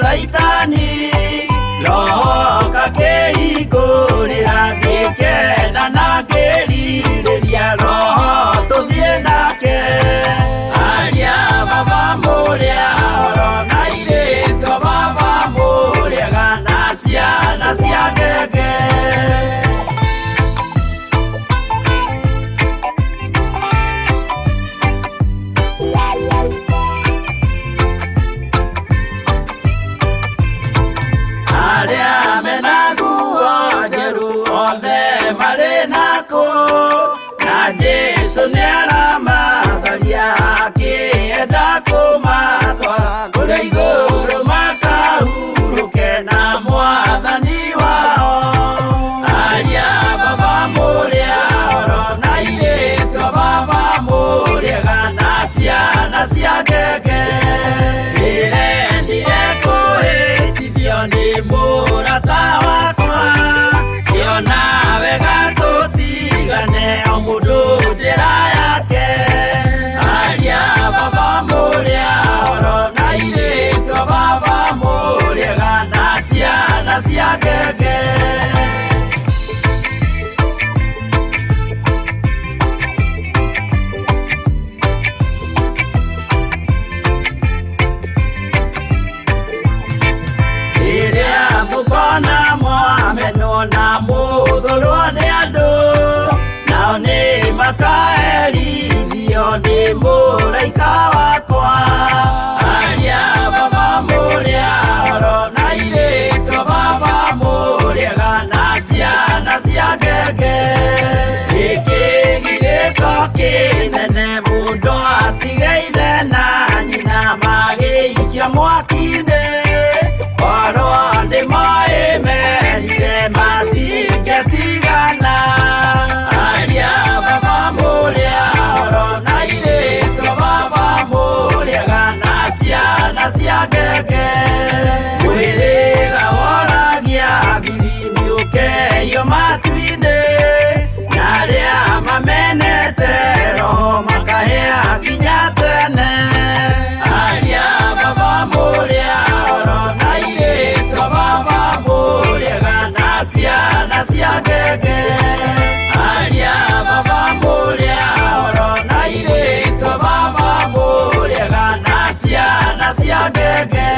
Saitani roho kakei kurira gikena na ngiriria roho tuthie nake aria baba muria oro na ireto baba muria gana ciana cia ngenge Muraika wakwa aria baba muria oro na ireto baba muria gana ciana cia ngenge ikigirito kinene mundu atigeire na nyina magĩikia mwaki-inĩ oro nĩ moĩ merire matingĩtigana aria baba muria oro na ireto baba muria gana ciana cia ngenge mwĩrĩga woragia birimi ũkeyo matu-inĩ na arĩa mamenete roho makahĩa nginya tene aria baba muria oro na ireto baba muria gana ciana cia ngenge aria baba muria oro na ireto baba muria gana ciana cia ngenge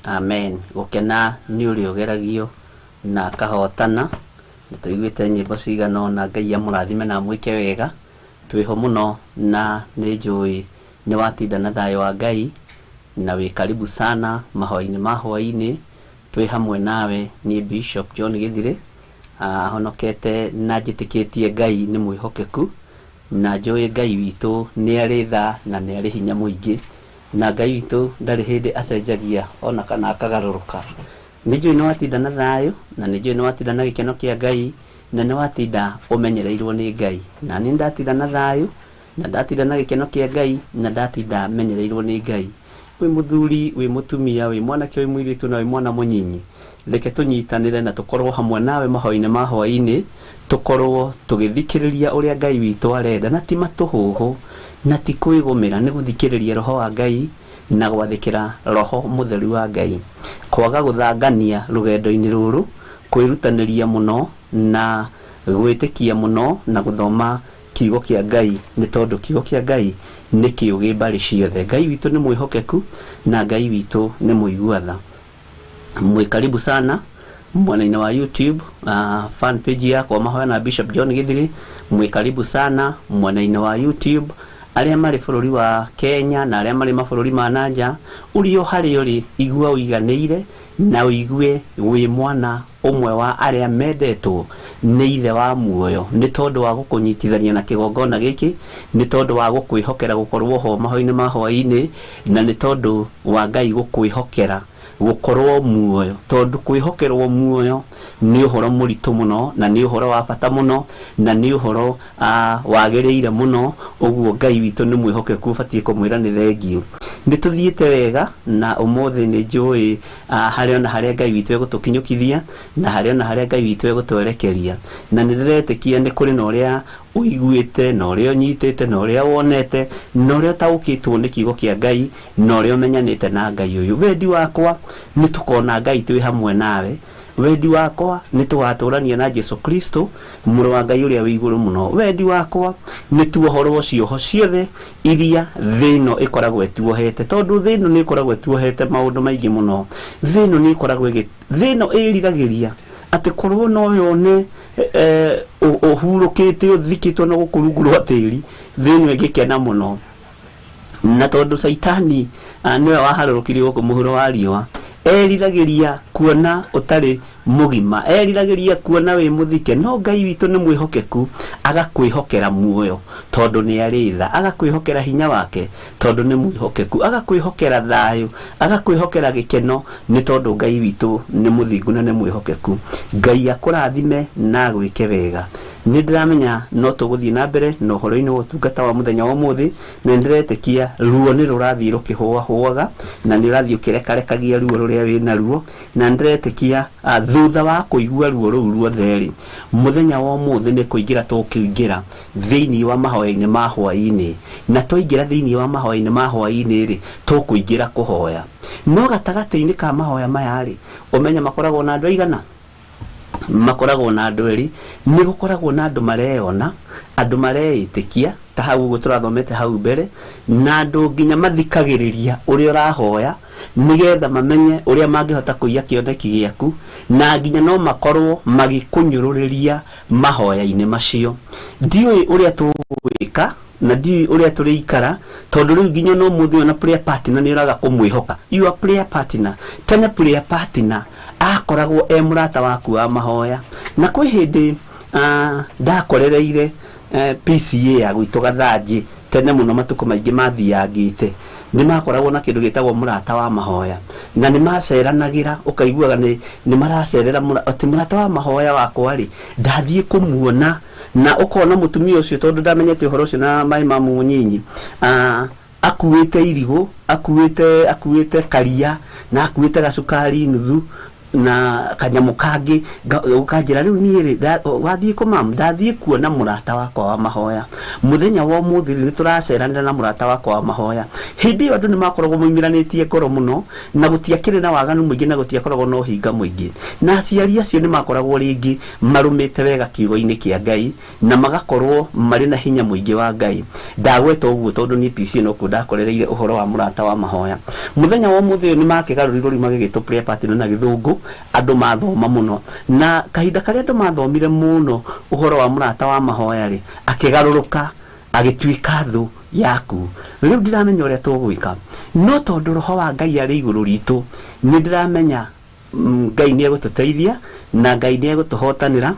Amen. Gukena ni uri ugeragio na kahotana. Nituiguite nyimbo cigano na Ngai amurathime na mwike wega. Twiho muno na njui ni watinda na thayo wa Ngai na wi karibu sana Mahwai-ni Ma Hwai-ni. Twi hamwe nawe ni Bishop John Githire. Honokete na njitikitie Ngai ni mwihokeku na njui Ngai witu ni ari tha na ni ari hinya muingi na Ngai witu ndari hindi acenjagia ona kana akagaruruka. Nijui ni watinda na thayo na nijui ni watinda na gikeno kia Ngai na ni watinda umenyereirwo ni Ngai na ni ndatinda na thayo na ndatinda na gikeno kia Ngai na ndatinda menyereirwo ni Ngai. Wi muthuri wi mutumia wi mwanake wi mwiritu na wi mwana munyinyi, reke tunyitanire na tukorwo hamwe nawe Mahwai-ni Ma Hwai-ni, tukorwo tugithikiriria uria Ngai witu arenda na ti matuhuhu na ti kwigumira, ni guthikiriria roho wa Ngai na gwathikira roho mutheru wa Ngai, kwaga guthangania rugendo-ini ruru, kwirutaniria muno na gwitikia muno na guthoma kiugo kia Ngai, ni tondu kiugo kia Ngai ni kiugi mbari ciothe. Ngai witu ni mwihokeku na Ngai witu ni muiguatha. Mwe karibu sana mwena-ini wa YouTube fan page yako Mahoya na Bishop John Githire. Mwe karibu sana mwena-ini wa YouTube aria mari bururi wa Kenya na aria mari mabũrũri ma nanja. Urio hari uri igua uiganeire na uigue wi mwana umwe wa aria mendetwo ni ithe wa muoyo, ni tondu wa gukunyitithania na kigongona giki, ni tondu wa gukwihokera gukorwo ho Mahwai-ni Ma Hwai-ni, na ni tondu wa Ngai gukwihokera gukorwo muoyo, tondu kwihokerwo muoyo ni uhoro muritu muno na ni uhoro wa bata muno na ni uhoro wagiriire muno. Uguo Ngai witu ni mwihokeku, batie kumwira ni thengio. Nituthiite wega na umuthi ni njui haria na haria Ngai witu egutukinyukithia na haria na haria Ngai witu egutwerekeria, na ndiretikia ni kuri na uria uiguite na uria unyitite na uria wonete na uria taukitwo ni kiugo kia Ngai na uria umenyanite na Ngai uyu. Wendi wakwa ni tukona Ngai twi hamwe nawe. Wendi wakwa ni tugaturania na Jesu Kristo muru wa Ngai uria wi iguru muno. Wendi wakwa ni tuohorwo cioho ciothe iria thino ikoragwo etuohete, tondu thino ni ikoragwo etuohete maundu maingi muno. Thino ni ikoragwo thino iriragiria ati korwo no yone uhurukite uthikitwo na gukurunguru atiri, thino igikena muno. Na tondu Saitani niwe waharurukire guku muhuro wa riwa, eriragiria kuona utari mugima, eriragiria kuona wi muthike. No Ngai witu ni mwihokeku, agakwihokera muoyo tondu ni aritha, agakwihokera hinya wake tondu ni mwihokeku, agakwihokera thayo, agakwihokera gikeno ni tondu Ngai witu ni muthingu na ni mwihokeku. Ngai akurathime na gwike wega. Ni ndiramenya no tuguthii na mbere no horo-ini wa utungata wa muthenya wa muthi, na ndiretikia ruo ni rurathii rukihua huaga na ni urathii ukirekarekagia ruo ruria wina ruo, na ndiretikia thutha wa kuigua ruo ruu ruothe muthenya wa muthi ni kuingira tukiingira thiini wa Mahwai-ni Ma Hwai-ni, na twaingira thiini wa Mahwai-ni Ma Hwai-ni tukuingira kuhoya. No gatagati-ini ka mahoya maya umenya makoragwo na andu aigana? Makoragwo na andu eri. Ni gukoragwo na andu mareona, andu mareitikia ta hau uguo turathomete hau mbere, na andu nginya mathikagiriria uria urahoya nigetha mamenye uria mangihota kuiya kioneki giaku, na nginya no makorwo magikunyururiria mahoya-ini macio. Ndiui uria tugwika na ndi uria turiikara, tondu riu nginya no muthi ona prayer partner ni uraga kumwihoka. Your prayer partner, tena prayer partner akoragwo murata waku wa mahoya. Na kwi hindi ndakorereire PCA ya gwitu Gathanji tene muno matuko maingi mathiangite, ni makoragwo na kindu gitagwo murata wa mahoya, na ni maceranagira ukaiguaga ni maracerera ati murata wa mahoya wakwa ndathie kumuona, na ukona mutumia ucio tondu ndamenyete uhoro ucio na mai mamu munyinyi akuite irigo, akuite karia na akuite gacukari nuthu, na kanyamu kangi ukanjira riu ni wathie ku mam ndathie kuona murata wakwa wa mahoya muthenya wa muthi ni turaceranira na murata wakwa wa mahoya hindi andu ni makoragwo muimiranitie ngoro muno na gutiakire na waganu mwingi na gutiakoragwo no hinga mwingi na aciari acio ni makoragwo ringi marumite wega kiugo-ini kia Ngai na magakorwo mari na hinya mwingi wa Ngai ndagweta uguo tondu ni PC no kundakorereire uhoro wa murata wa mahoya muthenya wa muthi ni makigarurirwo ri magigitu prayer party na githungu andu mathoma muno na kahinda karia andu mathomire muno uhoro wa murata wa mahoya ri akigaruruka agituika thu yaku riu ndiramenya uria tugwika no tondu roho wa Ngai ari iguru ritu ni ndiramenya Ngai ni egututeithia na Ngai ni egutuhotanira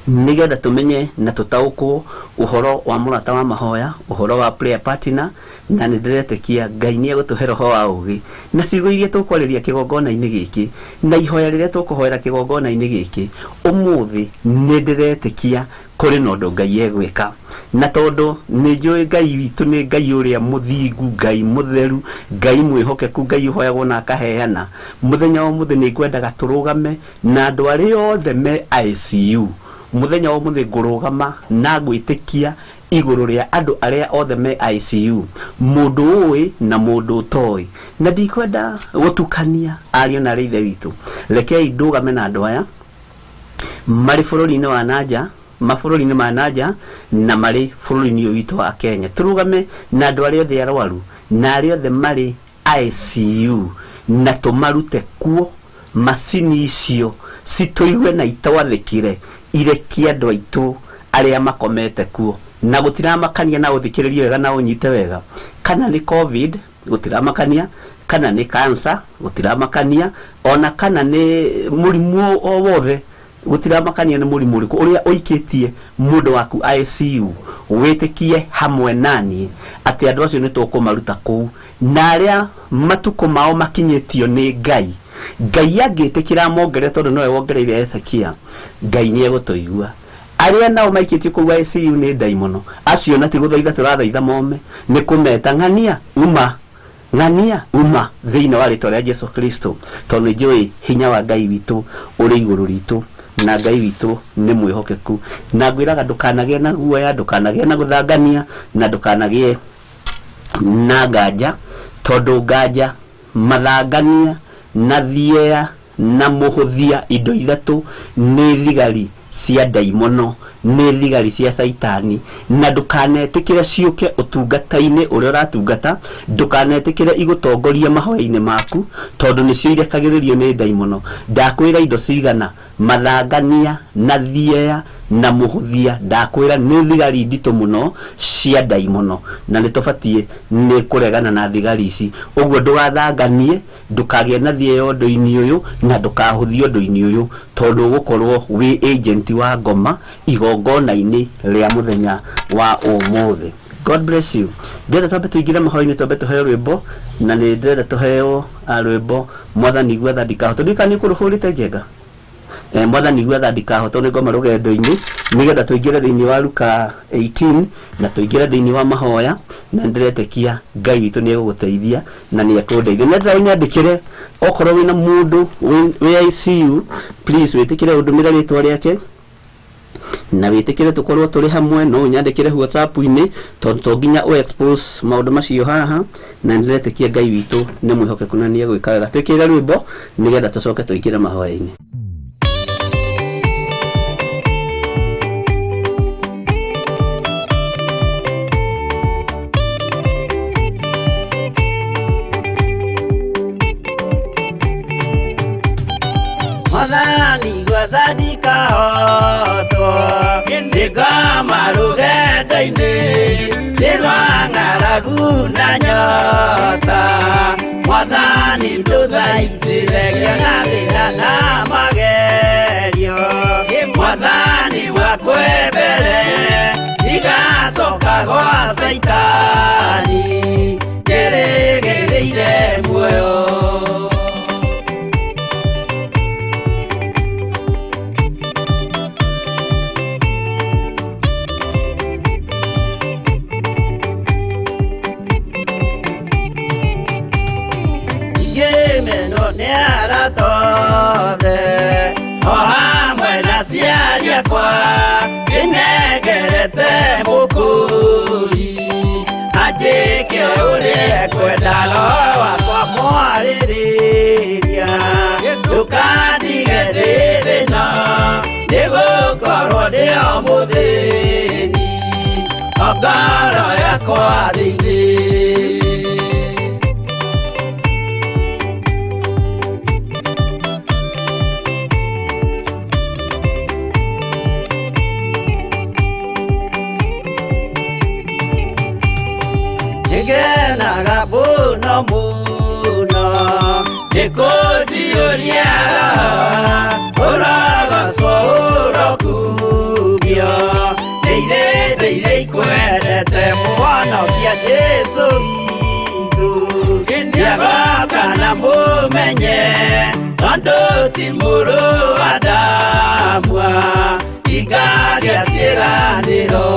nigetha tumenye na tutaukwo uhoro wa murata wa mahoya uhoro wa prayer partner na ndiretekia Ngai ni egutuhe roho wa ugi na ciugo iria tukwariria kigongona-ini giki na ihoya riria tukuhoera kigongona-ini giki umuthi ni ndiretekia kuri na undu Ngai egwika na tondu ni njui Ngai witu ni Ngai uria muthingu Ngai mutheru Ngai mwihokeku Ngai uhoyagwo na akaheana muthenya wa muthi ni ngwendaga turugame na andu ari othe me ICU muthenya wa muthi ngurugama na gwitikia iguru ria andu aria othe me ICU mundu uwi na mundu utoi na ndikwenda gutukania ario na rithe witu rekei ndugame na andu aya mari bururi-ini wa nanja mabũrũri-inĩ ma nanja na mari bũrũri-inĩ witu wa Kenya turugame na andu aria othe arwaru na aria othe mari ICU na tumarute kuo macini icio cituigwe na itwathikire irekia andu aitu aria makomete kuo na gutiramakania na uthikiririe wega na unyite wega kana ni covid gutiramakania kana ni cancer gutiramakania ona kana ni murimu o wothe gutiramakania ni murimu uriku uria uikitie mundu waku ICU witikie hamwe nani ati andu acio ni tukumaruta kuu na aria matuko mao makinyitio ni Ngai Ngai angitikira mongere tondu noe wongereire Ezekia Ngai ni egutuigua aria nao maikitio kuu ICU ni ndai muno acio na tiguthaitha turathaitha mome ni kumeta ng'ania uma thiini wa ritwa ria Jesu Kristo tondu njui hinya wa Ngai witu uri iguru ritu na Ngai witu ni mwihokeku na ngwiraga ndukanagie na guoya ndukanagie na guthangania na ndukanagie na nganja tondu nganja mathangania na thiea na muhuthia indo ithatu ni thigari cia daimono ni thigari cia saitani na ndukanetikire ciuke utungata-ini uria uratungata ndukanetikire igutongoria mahoya-ini maku tondu nicio irekagiririo ni daimono ndakwira indo cigana mathangania na thiea na muhuthia ndakwira ni thigari ndito muno cia daimono na nitubatie ni kuregana na thigari ici uguo ndugathanganie ndukagie na thiea undu-ini uyu na ndukahuthio undu-ini uyu tondu gukorwo wi agent wa ngoma igongona-ini ria muthenya wa umuthi. God bless you. Ndĩrenda twambe tuingire mahoya-inĩ twambe tuheo rwĩmbo na nĩ ndĩrenda tuheo rwĩmbo Mwathani igua tha ndikahota ndikani kũrũhũrĩte njenga Mwathani igua tha ndikahota nĩ ngoma rũgendo-inĩ nĩgetha tuingire thĩinĩ wa Luka 18 na tuingire thĩinĩ wa mahoya na ndĩretekia Ngai witũ nĩ egũgũteithia na nĩ ekũndeithia na ndĩrenda ũnyandĩkĩre okorwo wĩna mũndũ wĩ ICU please wĩtĩkĩre ũndũmĩre rĩtwa rĩake na witikire tukorwo turi hamwe no nyandikire WhatsApp-ini tondu nginya u expose maundu macio haha na ndiretekia Ngai witu ni mwihokeku na ni egwika wega twikire rwimbo nigetha tucoke tuikire mahoya-ini. Mwathani igua tha ndikahotwo ndikama rũgendo-inĩ ndĩrwa ng'aragu na nyota Mwathani ndũthaitĩre na thĩna na magerio Mwathani wakwe mbere igacoka gwa Saitani njĩrĩgĩrĩire muoyo meno nera tothe ohamwe na ciari akwa inegerete mukuri ajike uria kwenda roho wakwa mwaririria ndukandige ndĩ thĩna nĩgũkorwo ndĩ o mũthĩni ngoro yakwa thĩinĩ nĩgenaga mũno mũno nĩkũnjiũria ũrogocwo ũrokubio nĩirĩ ikwendete mũhonokia Jesũ witũ nĩagoka na mũmenye tondũ ti mũrũ wa ndamwa ingagĩa ciĩranĩro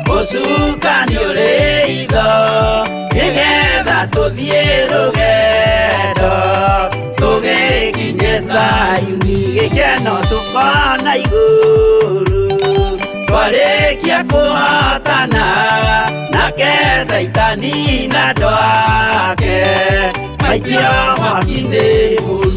Musuka ni ureitho nigetha tuthie rugendo tugikinye Sayuni gikeno tukona iguru twarikia kuhotana nake Saitani na ndwake maikio mwaki-inĩ mũru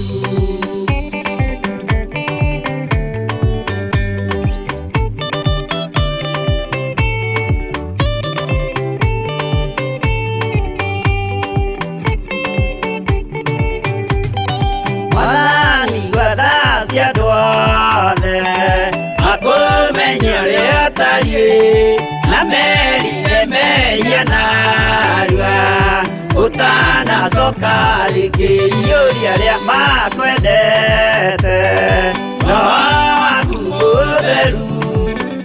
na merire meia narua utana soka rĩngĩ rĩa makwendete no waku mũtheru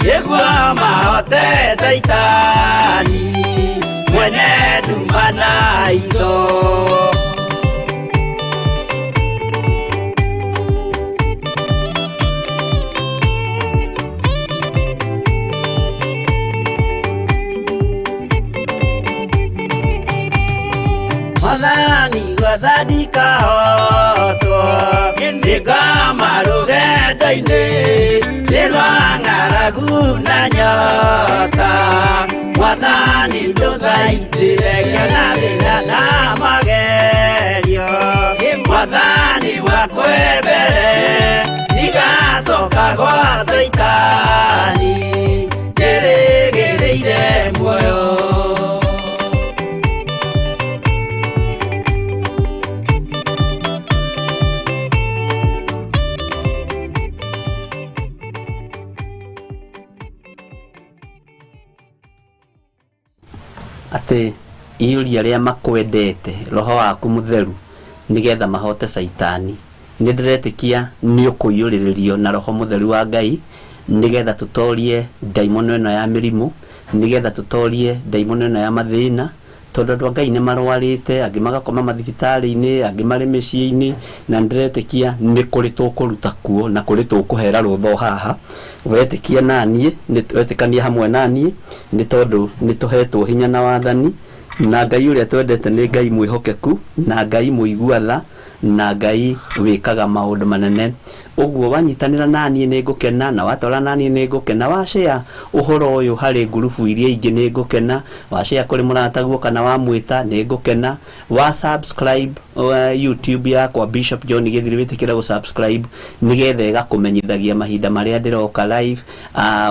nĩguo mahote Saitani mwene nduma na itho Mwathani gwathani kahotwo nĩngoma rũgendo-inĩ nĩ rwa ng'aragu na nyota Mwathani ndũthaitĩre ngĩona thĩna na magerio Mwathani wakwe mbere ndigacoka gwa Saitani ndĩrĩgĩrĩire muoyo ate iuria ria makwendete roho waku mutheru nigetha mahote Saitani ni ndiretikia ni ukuyuririo na roho mutheru wa Ngai nigetha tutorie daimono eno ya mirimu nigetha tutorie daimono eno ya mathina tondu andu Ngai ni marwarite angi magakoma mathibitari-ini angi mari micii-ini na ndiretikia ni kuri tukuruta kuo na kuri tukuhera rutho haha wetikia nanie ni wetikania hamwe nanie ni tondu ni tuhetwo hinya na wathani na Ngai uria twendete ni Ngai mwihokeku na Ngai muigua na Ngai wikaga maundu manene uguo wanyitanira nanie ni ngukena na watwara nanie ni ngukena washare uhoro uyu hari ngurubu iria ingi ni ngukena washare kuri murataguo kana wamwita ni ngukena wa subscribe YouTube yakwa Bishop John Githiri witikira gu subscribe nigetha igakumenyithagia mahinda maria ndiroka live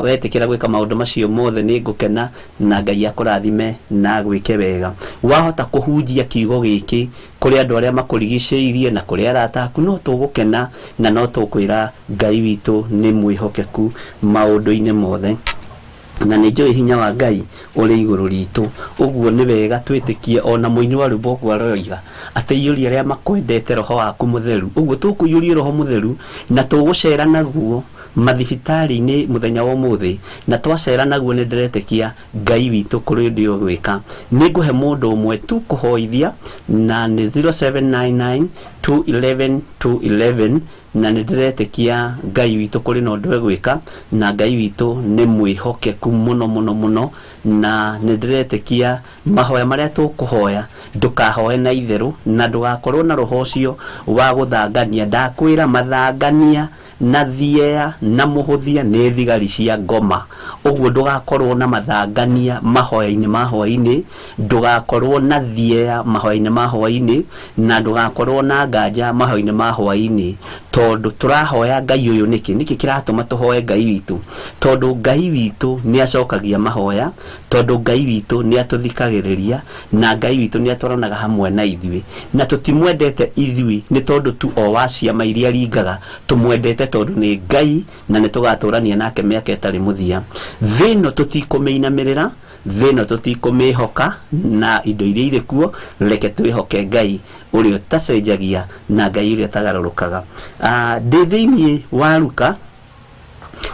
wetikira gwika maundu macio mothe ni ngukena na Ngai akurathime na gwike wega wahota kuhunjia kiugo giki kuri andu aria makurigicĩirie na kuri arata aku no tugukena na no tukwira Ngai witu ni mwihokeku maundu-ini mothe na ni njoi hinya wa Ngai uri iguru ritu uguo ni wega twitikie ona muini wa rwimbo kwa roiga ate iuria ria makwendete roho waku mutheru uguo tukuyuria roho mutheru na tugucera naguo mathibitari-inĩ muthenya wa ũmũthĩ na twacera naguo nĩ ndĩretĩkia Ngai witũ kũrĩ ũndũ ũyũ gwĩka. Nĩ ngũhe mũndũ ũmwe tu kũhoithia na nĩ 0799 211 211 na nĩ ndĩretĩkia Ngai witũ kũrĩ na ũndũ ũyũ gwĩka, na Ngai witũ nĩ mwĩhokeku mũno mũno mũno, na nĩ ndĩretĩkia mahoya marĩa tũkũhoya ndũkahoe na itherũ na ndũgakorwo na roho ũcio wa gũthangania. Ndakwĩra mathangania na thiea na muhuthia nĩ thigari cia ngoma. Ũguo ndũgakorwo na mathangania mahoya-inĩ ma hwaĩ-inĩ, ndũgakorwo na thiea mahoya-inĩ ma hwaĩ-inĩ, na ndũgakorwo na nganja mahoya-inĩ ma hwaĩ-inĩ, tondũ tũrahoya Ngai ũyũ nĩkĩ kĩratũma tũhoe Ngai witũ? Tondũ Ngai witũ nĩ acokagia mahoya, tondũ Ngai witũ nĩ atũthikagĩrĩria, na Ngai witũ nĩ atwaranaga hamwe na ithuĩ, na tũtimwendete ithuĩ nĩ tondũ tu o wa ciama iria ringaga, tũmwendete tondũ nĩ Ngai na nĩ tũgatũrania nake mĩaka ĩtarĩ mũthia. Thĩno tũtikũmĩinamĩrĩra, thĩno tũtikũmĩhoka na indo iria irĩ kuo, reke twĩhoke Ngai ũrĩa ũtacenjagia na Ngai ũrĩa ũtagarũrũkaga. Ndĩ thĩinĩ wa Luka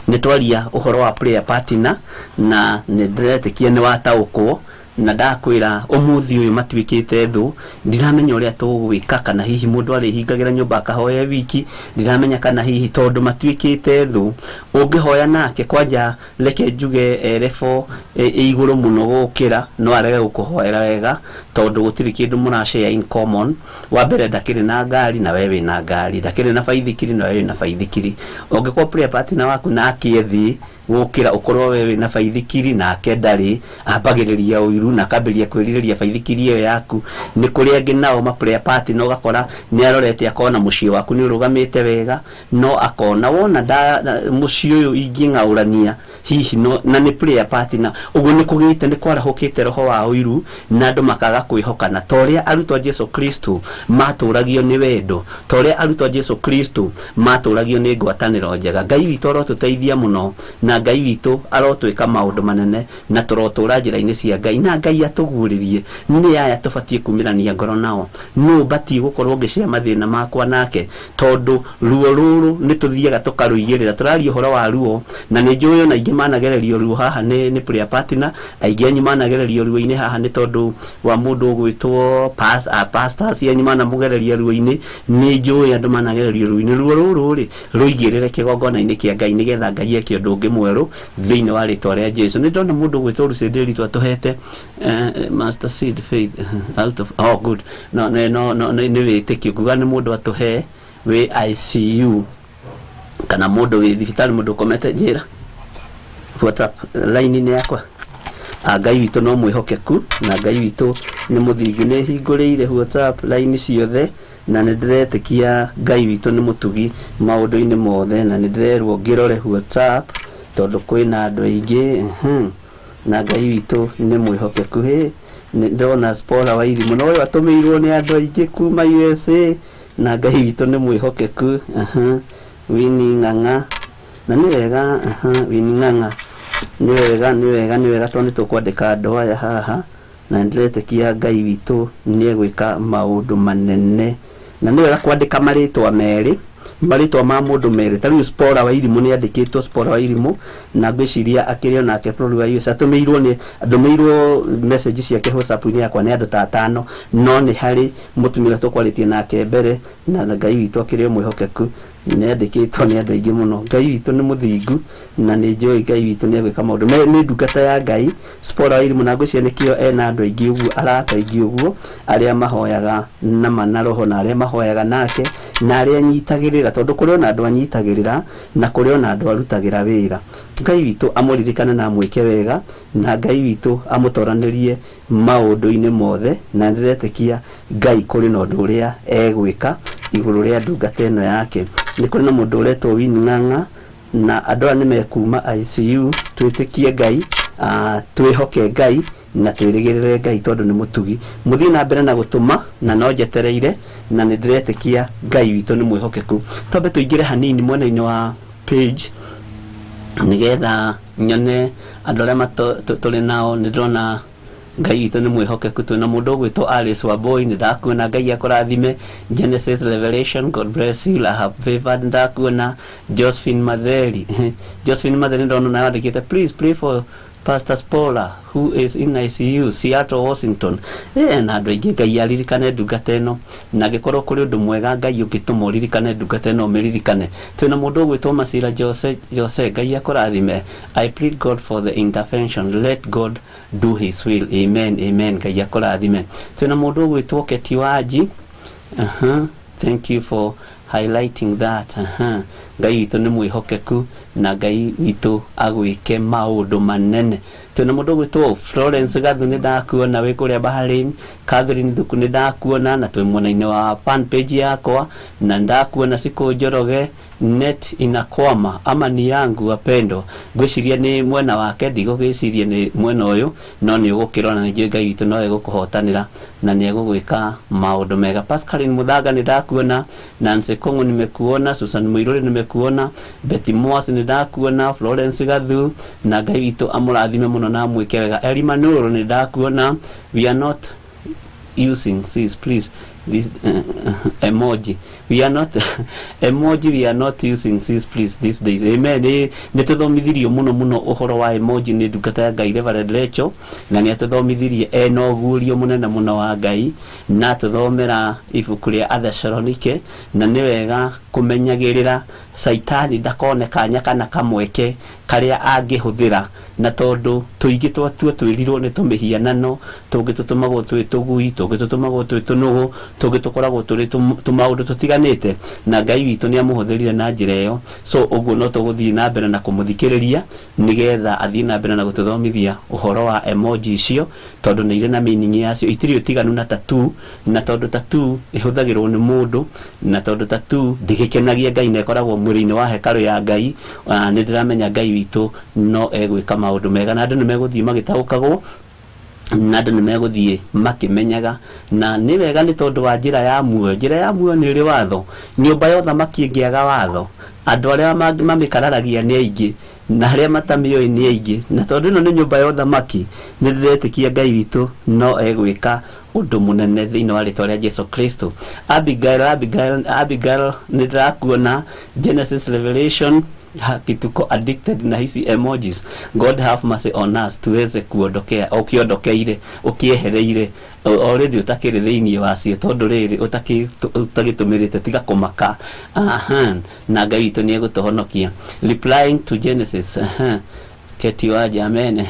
nĩ twaria ũhoro wa prayer partner na nĩ ndĩretĩkia nĩ wataũkwo, na ndakwĩra ũmũthĩ ũyũ matuĩkĩte thũ. Ndiramenya ũrĩa tũgwĩka, kana hihi mũndũ arĩhingagĩra nyũmba akahoya wiki, ndiramenya kana hihi tondũ matuĩkĩte thũ ũngĩhoya nake kwanja reke njuge rebo igũrũ mũno gũkĩra no arege gũkũhoera wega, tondũ gũtirĩ kĩndũ mũrashare in common. Wa mbere ndakĩrĩ na ngari na wewe wĩna ngari, ndakĩrĩ na baithikiri na wewe wĩna baithikiri. Ũngĩkorwo prayer partner waku nake thĩ gũkĩra ũkorwo wewe na baithikiri nake ndarĩ, ambagĩrĩria ũiru na akambĩrĩria kwĩrirĩria baithikiri ĩyo yaku. Nĩ kũrĩ angĩ nao ma prayer partner ũgakora nĩ arorete akona mũciĩ waku nĩ ũrũgamĩte wega, no akona wona mũciĩ ũyũ ingĩng'aũrania hihi no, na nĩ prayer partner. Ũguo nĩ kũgĩte nĩ kwarahũkĩte roho wa ũiru na andũ makaga kwĩhokana. Ta ũrĩa arutwo a Jesu Kristo matũragio nĩ wendo, ta ũrĩa arutwo a Jesu Kristo matũragio nĩ ngwatanĩro njega. Ngai witũ arotũteithia mũno, na Ngai witũ arotwĩka maũndũ manene, na tũrotũra njĩra-inĩ cia Ngai, na Ngai atũguũrĩrie. Nĩ aya tũbatiĩ kumĩrania ngoro nao, nũ batiĩ gũkorwo ngĩcia mathĩna makwa nake, tondũ ruo rũrũ nĩ tũthiaga tũkarũigĩrĩra. Tũraria ũhoro wa ruo, na nĩ njũĩ ona aingĩ managererio ruo haha nĩ prayer partner, aingĩ anyu managererio ruo-inĩ haha nĩ tondũ wa mũndũ ũgwĩtwo pastors, anyu manamũgereria ruo-inĩ. Nĩ njũĩ andũ managererio ruo-inĩ. Ruo rũrũ rĩ rũigĩrĩre kĩgongona-inĩ kĩa Ngai, nĩgetha Ngai eke ũndũ ũngĩ mwerũ thĩinĩ wa rĩtwa rĩa Jesu. Nĩ ndona mũndũ ũgwĩtwo Rucenderi twatũhete master seed faith out of good no nĩ wĩtĩkio kuga nĩ mũndũ atũhe wĩ ICU kana mũndũ wĩ thibitarĩ, mũndũ ũkomete njĩra. WhatsApp line-inĩ yakwa, Ngai witũ no mwĩhokeku na Ngai witũ nĩ mũthingu. Nĩ hingũrĩire WhatsApp line ciothe na nĩ ndĩretĩkia Ngai witũ nĩ mũtugi maũndũ-inĩ mothe, na nĩ ndĩrerwo ngĩrore WhatsApp tondũ kwĩna andũ aingĩ na Ngai witũ nĩ mwĩhokeku. Nĩ ndona Spora wa Irimũ no ũyũ atũmĩirwo nĩ andũ aingĩ kuma USA, na Ngai witũ nĩ mwĩhokeku. Wini Ng'ang'a na nĩ wega, Wini Ng'ang'a nĩ wega tondũ nĩ tũkwandĩka andũ aya haha, na ndĩretĩkia Ngai witũ nĩ egwĩka maũndũ manene, na nĩ wega kwandĩka marĩtwa merĩ, marĩtwa ma mũndũ merĩ. Ta rĩu Spora wa Irimũ nĩ andĩkĩtwo Spora wa Irimũ, na ngwĩciria akĩrĩ onake bũrũri wa USA. Ndũmĩirwo message ciake WhatsApp-inĩ yakwa nĩ andũ ta 5, no nĩ harĩ mũtumia tũkwarĩtie nake mbere, na Ngai witũ akĩrĩ mwĩhokeku nĩ andĩkĩtwo nĩ andũ aingĩ mũno. Ngai witũ nĩ mũthingu na nĩ njũĩ Ngai witũ nĩ egwĩka maũndũ. Nĩ ndungata ya Ngai Spora wa Irimũ, na ngwĩciria nĩkĩo ena andũ aingĩ ũguo, arata aingĩ ũguo, arĩa mahoyaga na mana roho, na arĩa mahoyaga nake, na arĩa anyitagĩrĩra, tondũ kũrĩ ona andũ anyitagĩrĩra na kũrĩ ona andũ arutagĩra wĩra. Ngai witũ amũririkane na amwĩke wega, na Ngai witũ amũtoranĩrie maũndũ-inĩ mothe, na ndĩretĩkia Ngai kũrĩ na ũndũ ũrĩa egwĩka igũrũ rĩa ndungata ĩno yake. Nĩ kũrĩ na mũndũ ũretwo Wini Ng'ang'a, na andũ aya nĩ mekuma ICU. Twĩtĩkie Ngai, twĩhoke Ngai na twĩrĩgĩrĩre Ngai tondũ nĩ mũtugi. Mũthiĩ na mbere na gũtũma na no njetereire, na nĩ ndĩretĩkia Ngai witũ nĩ mwĩhokeku. Twambe tũingĩre hanini mwena-inĩ wa page nĩgetha nyone andũ arĩa tũrĩ nao. Nĩ ndĩrona Ngai witũ nĩ mwĩhokeku twĩna mũndũ ũgwĩtwo Alice Wamboi nĩndakuona Ngai akũrathime. Genesis Revelation, God bless you. I have favored nĩndakuona. Josephine Matheri Josephine Matheri ndona nayo andĩkĩte please pray for Pastor Spola who is in ICU Seattle Washington. Na andũ aingĩ Ngai aririkane ndungata ĩno, na angĩkorwo kũrĩ ũndũ mwega Ngai ũngĩtũma ũririkane ndungata ĩno ũmĩririkane. Twĩna mũndũ ũgwĩtwo Masira Jose Ngai akũrathime. I plead God for the intervention, let God do his will. Amen, amen. Ngai akũrathime. Twĩna mũndũ ũgwĩtwo Keti Wanji. Thank you for highlighting that. Ngai witũ nĩ mwĩhokeku na Ngai witũ agwĩke maũndũ manene. Twĩna mũndũ ũgwĩtwo Florence Gathu nĩndakuona wĩ kũrĩa Bahrain. Catherine Thuku nĩndakuona na twĩ mwena-inĩ wa fan page yakwa, na ndakuona Siku Njoroge net inakwama ama ni yangu wapendo. Ngwĩciria nĩ mwena wake, ndigũgĩciria nĩ mwena ũyũ, no nĩ ũgũkĩrona nĩ Ngai witũ no egũkũhotanĩra na nĩ egũgwĩka maũndũ mega. Pascaline Muthanga nĩndakuona. Nancy Kongo nimekuona. Susan Muiruri nimekuona. Betty Moas nĩndakuona. Florence Gathu na Ngai witũ amũrathime mũno na mwĩke wega. Elima Nuru nĩndakuona. We are not using sis please this emoji. We are not emoji, we are not using sis please these days. Amen. Nĩtũthomithirio mũno ũhoro wa emoji nĩ ndungata ya Ngai Reverend Rachel, na nĩatũthomithirie ena ũguũrio mũnene mũno wa Ngai, na tũthomera ibuku rĩa Athesalonike, na nĩ wega kũmenyagĩrĩra Saitani ndakone kanya kana kamweke karĩa angĩhũthĩra, na tondũ tũingĩ twĩrirwo nĩ tũmĩhianano, tũngĩ tũtũmagwo twĩ tũgui, tũngĩ tũtũmagwo twĩ tũnũgũ, tũngĩ tũkoragwo tũrĩ tũmaũndũ tũtiganĩte, na Ngai witũ nĩ amũhũthĩrire na njĩra ĩyo. So ũguo no tũgũthiĩ na mbere na kũmũthikĩrĩria nĩgetha athiĩ na mbere na gũtũthomithia ũhoro wa emoji icio, tondũ nĩ irĩ na meaning yacio, itirĩ ũtiganu na tattoo, na tondũ tattoo ĩhũthagĩrwo nĩ mũndũ, na tondũ tattoo ndĩgĩkenagia Ngai na ĩkoragwo mwĩrĩ-inĩ wa hekarũ ya Ngai. Nĩ ndĩramenya Ngai witũ no egwĩka maũndũ mega, na andũ nĩ megũthiĩ magĩtaũkagwo, na andũ nĩ megũthiĩ makĩmenyaga, na nĩ wega nĩ tondũ wa njĩra ya muoyo. Njĩra ya muoyo nĩ ĩrĩ watho. Nyũmba ya ũthamaki ĩngĩaga watho, andũ arĩa mamĩkararagia nĩ aingĩ na arĩa matamĩoĩ nĩ aingĩ, na tondũ ĩno nĩ nyũmba ya ũthamaki, nĩ ndĩretĩkia Ngai witũ no egwĩka ũndũ mũnene thĩinĩ wa rĩtwa rĩa Jesu Kristo. Abigail nĩ ndĩrakuona. Genesis Revelation tuko addicted na hizi emojis. God have mercy on us, tuweze kuondokea ukiondokeire ukiehereire already utakiri thĩinĩ wacio, tondũ rĩrĩ utagĩtũmĩrĩte tiga kũmaka. Na Ngai witũ nĩ egũtũhonokia. Replying to Genesis. Keti Wanji, amen.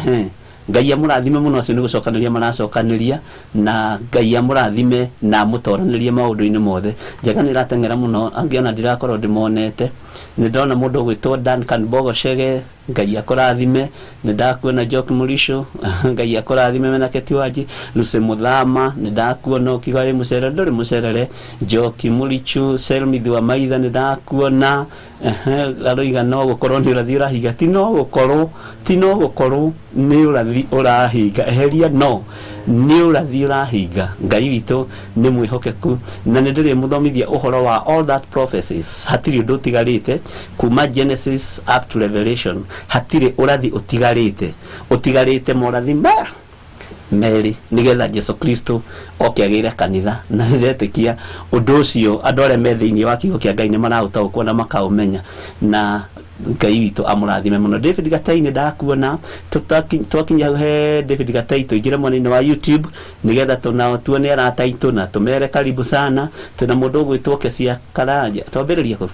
Ngai amũrathime mũno, acio nĩ gũcokanĩria maracokanĩria, na Ngai amũrathime na mũtoranĩrie maũndũ-inĩ mothe. Njaga nĩ rateng'era mũno, angĩona ndirakorwo ndĩmonete. Nĩ ndona mũndũ ũgwĩtwo Duncan Bogoshege, Ngai akũrathime. Nĩ ndakuona Jock Murisho, Ngai akũrathime. Mena Keti Wanji. Lucy Muthama nĩ ndakuona. Ũkiuga wĩ mũcerere ndũrĩ mũcerere. Jock Murisho, Selmithi wa Maitha nĩ ndakuona. Aroiga no gũkorwo nĩ ũrathi ũrahinga. Ti no gũkorwo nĩ ũrathi ũrahinga. Eheria no nĩ ũrathi ũrahinga. Ngai witũ nĩ mwĩhokeku, na nĩ ndĩrĩ mũthomithia ũhoro wa all that prophecies. Hatirĩ ũndũ ũtigarĩte kuma Genesis up to Revelation. Hatirĩ ũrathi ũtigarĩte morathi merĩ nĩgetha Jesu Kristo okĩagĩre kanitha. Na nĩretĩkia ũndũ ũcio andũ arĩa me thĩinĩ wa kiugo kĩa Ngai nĩ maraũtaũkwo na makaũmenya, na Ngai witũ amũrathime mũno. David Gatai nĩ ndakuona. Twakinya he David Gatai tũingĩre mwena-inĩ wa YouTube nĩgetha tuone arata aitũ na tũmere karibu sana. Twĩna mũndũ ũgwĩtwo Kecia Karanja. Twambĩrĩria kũ?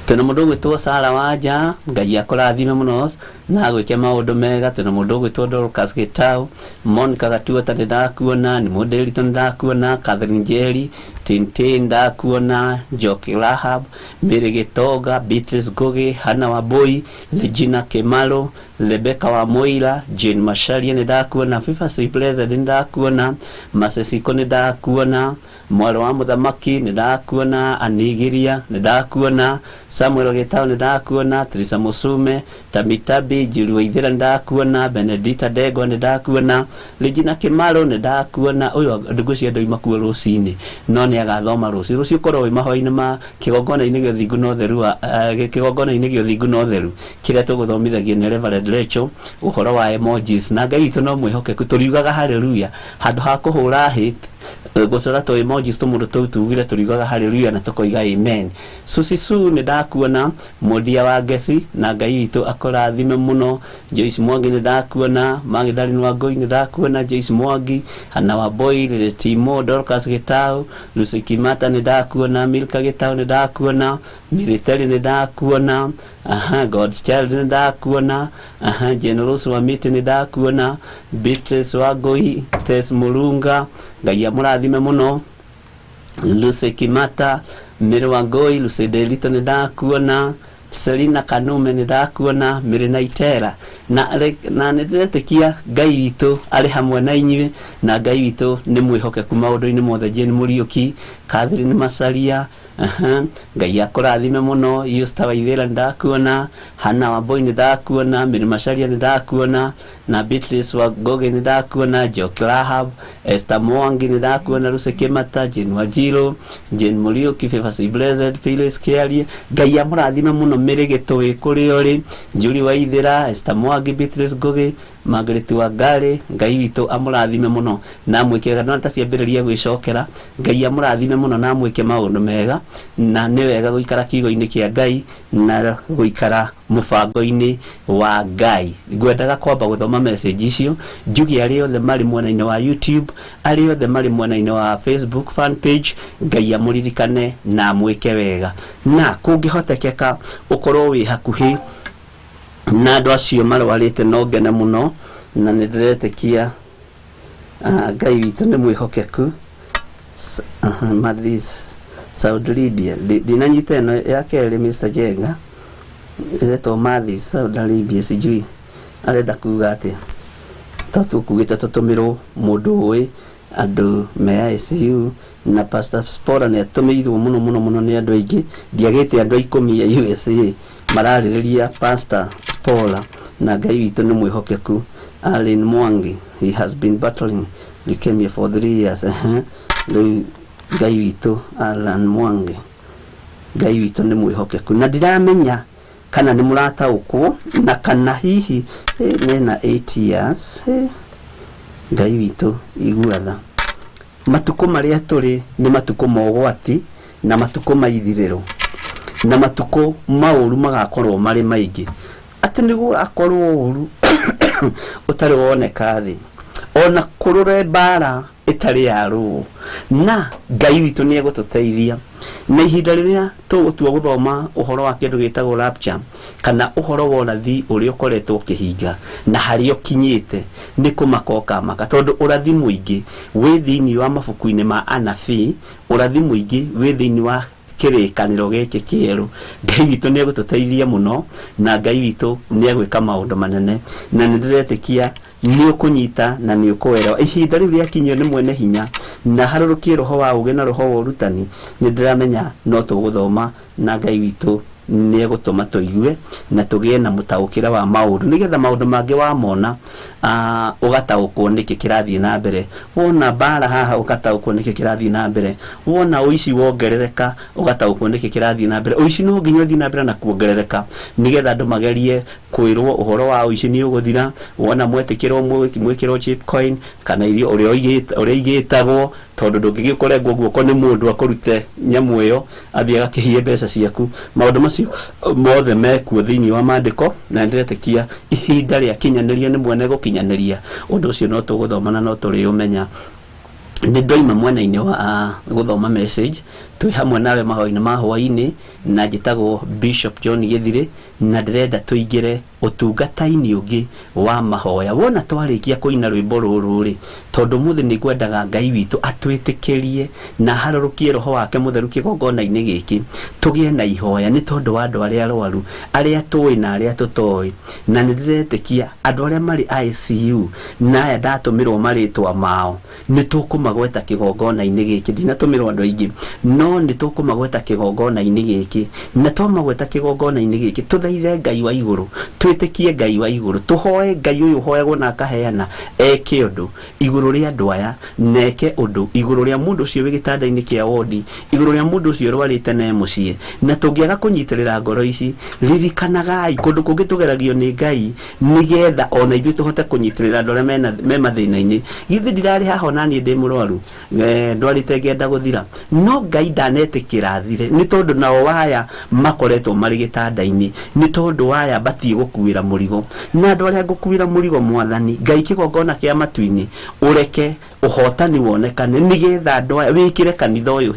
Twĩna mũndũ ũgwĩtwo Sara Wanja. Ngai akũrathime mũno na gwĩke maũndũ mega. Twĩna mũndũ ũgwĩtwo Dorcas Gitau. Monica Gatuota nĩ ndakuona. Nĩ mũndũ Elito nĩ ndakuona. Catherine Njeri, Tintin ndakuona. Njoki Rahab, Mary Gĩtonga, Beatrice Ngugi, Hannah Wambui, Regina Kimalo, Rebecca wa Moira, Jane Masharia nĩ ndakuona. Fifa Sibleza nĩ ndakuona. Masesiko nĩ ndakuona. Mwaro wa Mũthamaki nĩ ndakuona. Anigiria nĩ ndakuona. Samuel Gitau nĩ ndakuona. Teresa Musume, Tamitabi, Julie Waithera nĩ ndakuona. Benedita Dego nĩ ndakuona. Regina Kimalo nĩ ndakuona. Ũyũ ndũgũcia ndoi makuo rũcinĩ, no nĩ agathoma rũciũ korwo wĩ mahoi-inĩ ma kĩgongona-inĩ gĩa ũthingu na ũtheru kĩgongona-inĩ gĩa ũthingu na ũtheru kĩrĩa tũgũthomithagio nĩ Reverend Rachel uhoro wa emojis na Ngai witũ no mwĩhokeku tũriugaga hallelujah handũ ha kũhũra hate gũcora to emojis tũmũndũ tũu tugire tũriugaga hallelujah na tũkoiga amen. Susisu nĩ ndakuona Mũndia wa Ngeci na Ngai witũ akũrathime mũno. Joyce Mwangi nĩ ndakuona, Magdalene Wangui nĩ ndakuona, Joyce Mwangi, Hana Wamboi, Timo, Dorcas Gitau, Lucy Kimata nĩ ndakuona, Milka Gitau nĩ ndakuona, Military nĩ ndakuona, God's Child nĩ ndakuona, Generous wa Miti nĩ ndakuona, Beatrice Wangui, Tess Murunga, Ngai amũrathime mũno. Lucy Kimata, Mary Wangui, Lucy Delito nĩ ndakuona, Selina Kanume nĩ ndakuona, Mary Naitera na nĩndĩretĩkia Ngai witũ arĩ hamwe na inyuĩ na Ngai witũ nĩ mwĩhokeku maũndũ-inĩ mothe. Jane Mũriũki, Catherine Masaria, Ngai akũrathime mũno. Yusta Waithĩra nĩ ndakuona, Hana Wamboi nĩ ndakuona, Mary Macharia nĩ ndakuona na Beatrice Wagoge nĩ ndakuona, Jock Rahab, Esther Mwangi nĩ ndakuona, Lucy Kimata, Jane Wanjiru, Jane Mũriũki, Favors Blessed, Phyllis Kiarie. Ngai amũrathime mũno Mĩrĩgĩtũ wĩ kũrĩa ũrĩ, Julie Waithĩra, Esther Mwangi, Beatrice Ngoge, Margaret Wangari. Ngai witũ amũrathime mũno na mwĩke no taciambĩrĩria gwĩcokera. Ngai amũrathime mũno na mwĩke maũndũ mega na nĩ wega gũikara kiugo-inĩ kĩa Ngai na gũikara mũbango-inĩ wa Ngai. Ngwendaga kwamba gũthoma message icio njugi arĩ othe marĩ mwena-inĩ wa YouTube, arĩ othe marĩ mwena-inĩ wa Facebook fan page. Ngai amũririkane na mwĩke wega na kũngĩhotekeka ũkorwo wĩ hakuhĩ na andũ acio marwarĩte no ngene mũno na nĩndĩretĩkia Ngai witũ nĩ mwĩhokeku. Mathis Saudi Arabia ndinanyita ĩno ya kerĩ Mr. Jenga ĩretwo Mathis Saudi Arabia, sijui arenda kuga atĩa tũkugĩte tũtũmĩrwo mũndũ ũĩ andũ me ICU na Pastor Spora nĩ atũmĩirwo mũno nĩ andũ aingĩ. Ndiagĩte andũ 10 ya USA mararĩrĩria Pastor Spora na Ngai witũ nĩ mwĩhokeku. Allen Mwangi, he has been battling leukemia for 3 years. Rĩu Ngai witũ Allen Mwangi, Ngai witũ nĩ mwĩhokeku na ndiramenya kana nĩ mũrataũkwo na kana hihi na 8 years. Ngai witũ iguatha. Matukũ marĩa tũrĩ nĩ matukũ mogwati na matukũ maithirĩro na matukũ maũru magakorwo marĩ maingĩ. Atĩ nĩguo akorwo ũru ũtarĩ woneka thĩ ona kũrũre mbara ĩtarĩ ya rũũ na Ngai witũ nĩ egũtũteithia na ihinda rĩrĩa tũgũtua gũthoma ũhoro wa kĩndũ gĩtagwo rapture kana ũhoro wa ũrathi ũrĩa ũkoretwo ũkĩhinga na harĩa ũkinyĩte nĩ kũmaka maka tondũ ũrathi mũingĩ wĩ thĩinĩ wa mabuku-inĩ ma anabii, ũrathi mũingĩ wĩ thĩinĩ wa kĩrĩkanĩro gĩkĩ kĩerũ. Ngai witũ nĩ egũtũteithia mũno na Ngai witũ nĩ egwĩka maũndũ manene na nĩndĩretĩkia nĩ ũkũnyita na nĩ ũkũelewa. Ihinda rĩu rĩakinyio nĩ mwene hinya na harũrũkie roho wa ũgĩ na roho wa ũrutani nĩndĩramenya no tũgũthoma na Ngai witũ nĩ egũtũma tũigue na tũgĩe na mũtaũkĩre wa maũndũ nĩgetha maũndũ mangĩ wamona ũgataũkwo nĩkĩ kĩrathiĩ na mbere. Wona mbara haha ũgataũkwo nĩkĩ kĩrathiĩ na mbere. Wona ũici wongerereka ũgataũkwo nĩkĩ kĩrathiĩ na mbere. Ũici no nginya ũthiĩ na mbere na kuongerereka nĩgetha andũ magerie kwĩrwo ũhoro wa ũici nĩ ũgũthira. Wona mwetĩkĩrwo mwĩkĩrwo chip coin kana irio ũrĩa igĩtagwo tondũ ndũngĩgĩkorengwo guoko nĩ mũndũ akũrute nyamũ ĩyo athiĩ agakĩhie mbeca ciaku. Maũndũ macio mothe mekuo thĩinĩ wa maandĩko na nĩndĩretĩkia ihinda rĩa kinyanĩria nĩ mwene gũkinyanĩria ũndũ ũcio no tũgũthoma na no tũrĩũmenya. Nĩ ndoima mwena-inĩ wa gũthoma message twĩ hamwe nawe Mahoya Ma Hwai-ni na njĩtagwo Bishop John Gĩthirĩ na ndĩrenda tũingĩre ũtungata-inĩ ũngĩ wa mahoya. Wona twarĩkia kũina rwĩmbo rũrũ rĩ tondũ mũthĩ nĩ ngwendaga Ngai witũ atwĩtĩkĩrie na harũrũkie roho wake mũtheru kĩgongona-inĩ gĩkĩ tũgĩe na ihoya nĩ tondũ wa andũ arĩa arwaru arĩa tũĩ na arĩa tũtoĩ na nĩndĩretĩkia andũ arĩa marĩ ICU na aya ndatũmĩrwo marĩtwa mao nĩ tũkũmagweta kĩgongona-inĩ gĩkĩ. Ndinatũmĩrwo andũ aingĩ no no nitukumagweta kigongona-ini giki na twamagweta kigongona-ini giki tuthaithe Ngai wa iguru twitikie Ngai wa iguru tuhoe Ngai uyu hoyagwo na akaheana eke undu iguru ria andu aya neke undu iguru ria mundu ucio wi gitanda-ini kia wodi iguru ria mundu ucio rwarite ne mucie na tungiaga kunyitirira ngoro ici ririkanagai kundu kungi tugeragio ni Ngai nigetha ona ithuĩ tuhote kunyitirira andu aria me mathina-ini githi ndirari haha nani ndi murwaru ndwarite ngenda guthira no Ngai ndanetikira thire ni tondu nao waya makoretwo mari gitanda-ini ni tondu waya batie gukuira murigo na andu aria ngukuira murigo mwathani Ngai kigongona kia matu-ini ureke uhotani wonekane nigetha andu aya wikire kanitha uyu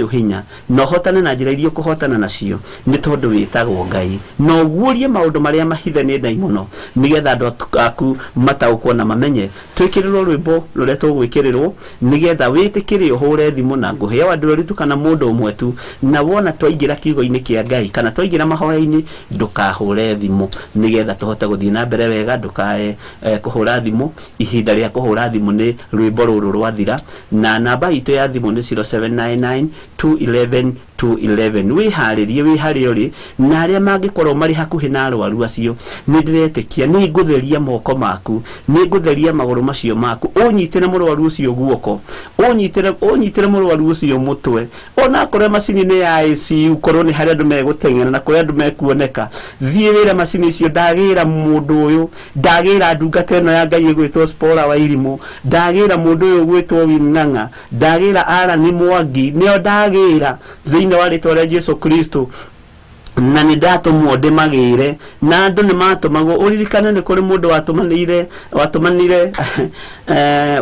hinya no hotane na njira iria kuhotana nacio ni tondu witagwo Ngai no guurie maundu maria mahithe ni ndai muno nigetha andu aku mataukwo na mamenye twikirirwo rwimbo ruria tugwikirirwo nigetha witikire uhure thimu na nguhea andu ritu kana mundu umwe tu na wona twaingira kiugo-ini kia Ngai kana twaingira mahoya-ini ndukahure thimu nigetha tuhote guthii na mbere wega ndukae kuhura thimu ihinda ria kuhura thimu ni rwimbo ruru rwathira na namba itu ya thimu ni 0799 211 211 wiharirie ri na aria mangikorwo mari hakuhi na arwaru acio ni ndiretikia ni ngutheria moko maku ni ngutheria maguru macio maku unyitire murwaru ucio guoko unyitire murwaru ucio mutwe ona kore macini ni ya ICU korwo ni hari andu meguteng'era na kore andu mekuoneka thie wira macini icio ndagira mundu uyu ndagira ndungata ino ya Ngai gwitwo Spora wa Irimu ndagira mundu uyu gwitwo Winanga ndagira ara ni Mwangi nio ndagira thĩinĩ wa rĩtwa rĩa Jesu Kristo na ni ndatumwo ndimagire na andu ni matumagwo uririkane ni kuri mundu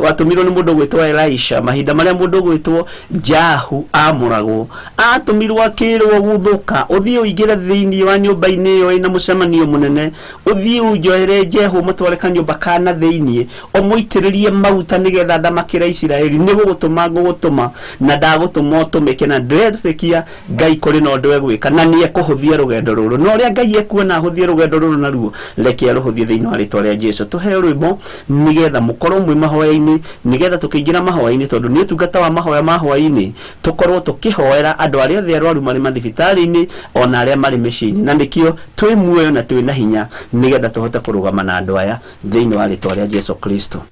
watumirwo ni mundu gwitwo Elisha mahinda maria mundu gwitwo Jahu amuragwo atumirwo akirwo guthuka uthii uingire thiini wa nyumba-ini iyo ina mucemanio munene uthii unjoere Jehu mutware kanyumba kana thiini umuitiririe maguta nigetha thamakira Isiraeli ni gugutuma na ndagutuma utumike na ndĩretĩkia Ngai kuri na undu egwika na ni ekuhuthia rugendo ruru no ria Ngai ekuona ahuthie rugendo ruru naruo reke aruhuthie thiini wa rĩtwa rĩa Jesu tuheo rwimbo nigetha mukorwo mwi mahoya-ini nigetha tukiingira mahoya-ini tondu ni utungata wa Mahoya Ma Hwai-ni tukorwo tukihoera andu aria othe arwaru mari mathibitari-ini ona aria mari mĩciĩ-ini na nikio twi muoyo na twi na hinya nigetha tuhote kurugama na andu aya thiini wa rĩtwa rĩa Jesu Kristo.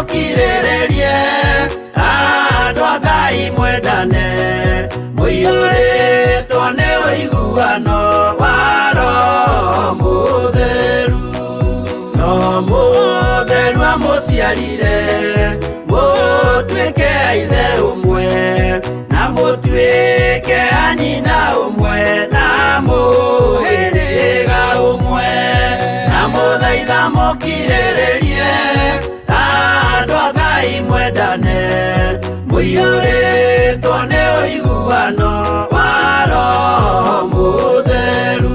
Kirererie andu a Ngai mwendane muiyũrĩtwo nĩ ũiguano wa Roho Mũtheru no Mũtheru amũciarire mũtuĩke ithe ũmwe na mũtuĩke anyina ũmwe na mũhĩrĩga ũmwe na mũthaitha mũkirĩrĩrie andu a Ngai mwendane muiyũrĩtwo nĩ ũiguano wa Roho Mũtheru.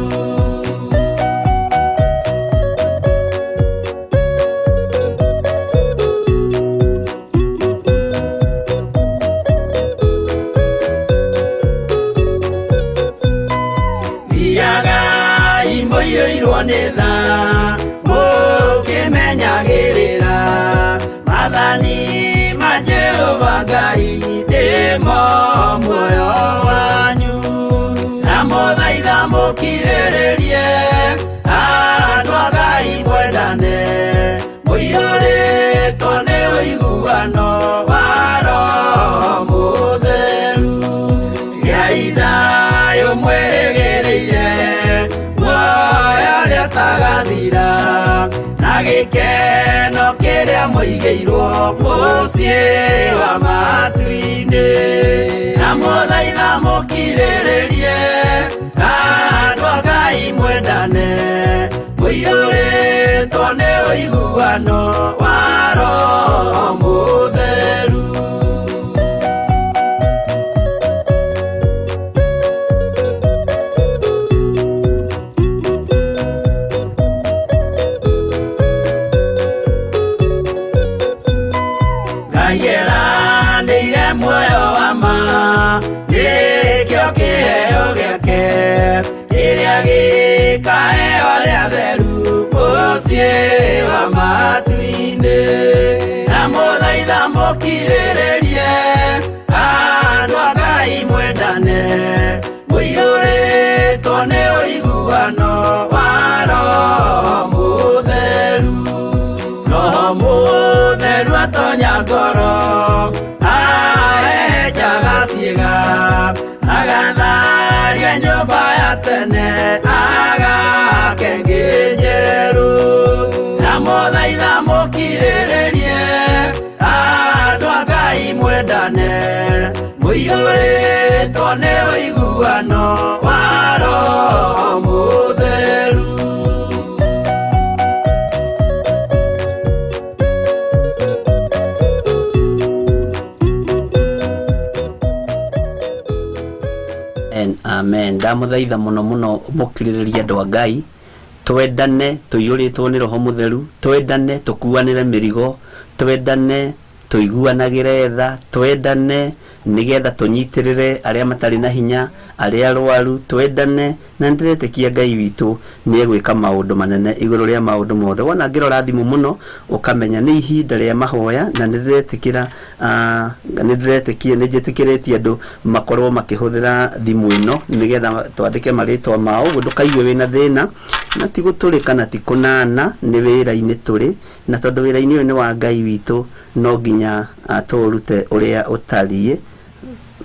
Thiagai mũiyũirwo nĩ tha mũkĩmenyagĩrĩra mathani ma Jehova Ngai ndĩmo muoyo wanyu na mũthaitha mũkirĩrĩrie andu a Ngai mwendane muiyũrĩtwo nĩ ũiguano wa Roho Mũtheru gĩai thayũ mwĩrĩgĩrĩire muoyo ũrĩa ũtagathira na gĩkeno kĩrĩa mũigĩirwo mũciĩ wa matu-inĩ na mũthaitha mũkirĩrĩrie andu a Ngai mwendane muiyũrĩtwo nĩ ũiguano wa Roho Mũtheru. kae wale theru mucie wa matuine na muthaitha mukirirerie andu a Ngai mwendane muiyuritwo ni uiguano wa Roho Mutheru. Roho Mutheru atonya ngoro ahejaga ciĩga agatharia nyũmba ya tene agake njerũ na mũthaitha mũkirĩrĩrie andũ a Ngai mwendane mũiyũrĩtwo nĩ ũiguano wa Roho Mutheru. Amen. Ndamuthaitha muno muno mukiririria andu a Ngai twendane tuiyuritwo ni Roho Mutheru, twendane tukuanire mirigo, twendane tuiguanagire tha, twendane nigetha tunyitirire aria matari na hinya, aria arwaru, twendane na ndiretekia Ngai witu ni egwika maundu manene iguru ria maundu mothe. Wona ngirora thimu muno ukamenya ni ihinda ria mahoya na ndiretikira nijitikiretie andu makorwo makihuthira thimu ino nigetha twandike maritwa mao uguo ndukaigue wina thina na ti guturika na ti kunana ni wira-ini turi na tondu wira-ini uyu ni wa Ngai witu no nginya turute uria utarie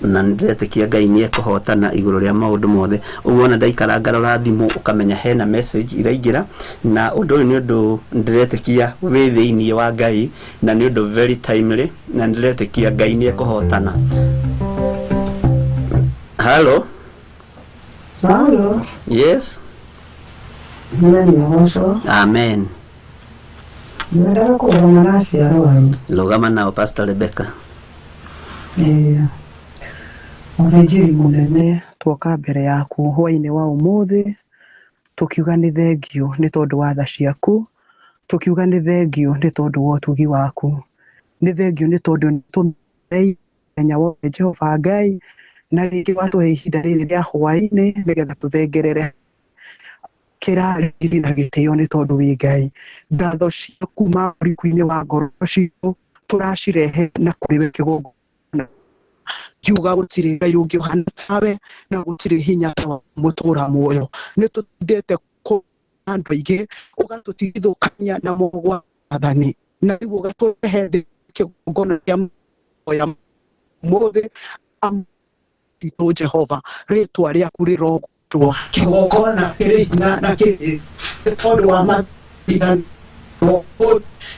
na ndiretekia Ngai ni ekuhotana iguru ria maundu mothe. Uguo na ndaikara ngarora thimu ukamenya hena message iraingira na undu uyu ni undu ndiretekia wi thiini wa Ngai na ni undu very timely na ndiretekia Ngai ni ekuhotana. Hello. Hello. Yes. Amen. Nataka kuongea na shara wangu. Lugama nao Pastor Rebecca. Mwenjiri munene twoka mbere yaku hwaine wa umuthi tukiuga ni thengio ni tondu wa tha ciaku, tukiuga ni thengio ni tondu wa utugi waku, ni thengio ni tondu tumei enya wa Jehova Ngai na ringi watuhe ihinda riri ria hwaini nigetha tuthengerere kirari na gitio ni tondu wi Ngai. Ngatho ciaku mauriku-ini wa ngoro citu turacirehe na kuriwe kigongo kiuga gutiri Ngai ungi uhana tawe na gutiri hinya tawa mutura muoyo ni tutindete ku andu aingi ugatutithukania na mogwa athani na igu ugaturehe kigongo kia moya mothe tito Jehova ritwa riaku rirogwo kigongona kiri hinya na kiri tondu wa mathigani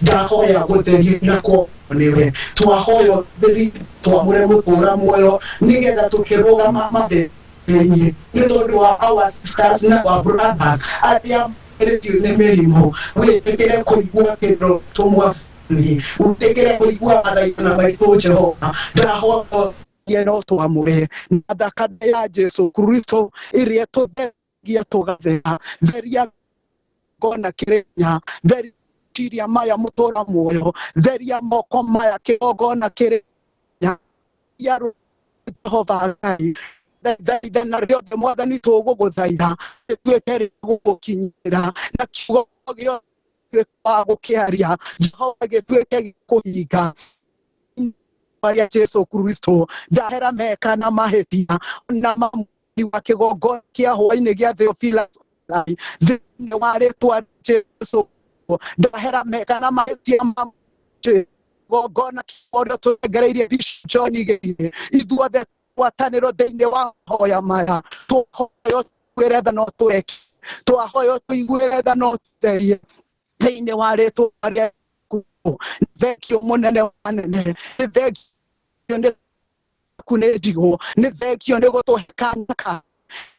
ndahoya gutheria na ko niwe twahoyo theri twamure mutura muoyo nigetha tukirugama matheni ni tondu wa our sisters na our brothers atia radio ni mirimu witikire kuigua kindo tumwafuni witikire kuigua mathai na maitu Jehova ndahoyo yeno twamure na thakame ya Jesu Kristo iria tuthengia tugathera theria ngona kirenya theria tiria maya mutora muoyo theria moko maya kigongona kirenya ya Jehova Ngai thaitha na riothe mwathani tuguguthaitha twikere gugukinyira na kiugo giothe wa gukiaria Jehova gituike gikuhinga ya Jesu Kristo ndahera meka na mahetia na mamuri wa kigongona kia hwaini gia Theophilus thini wa ritwa Jesu ndahera meka na mahetia mamche gogona kiorio tugereirie John geire ithuothe wataniro thiini wa hoya maya tuhoyo twiretha no tureki twahoyo tuiguire tha no tutherie thiini wa ritwa riaku thengio munene wanene thengio ni kunedigo ni thengio ni gutuhekanyaka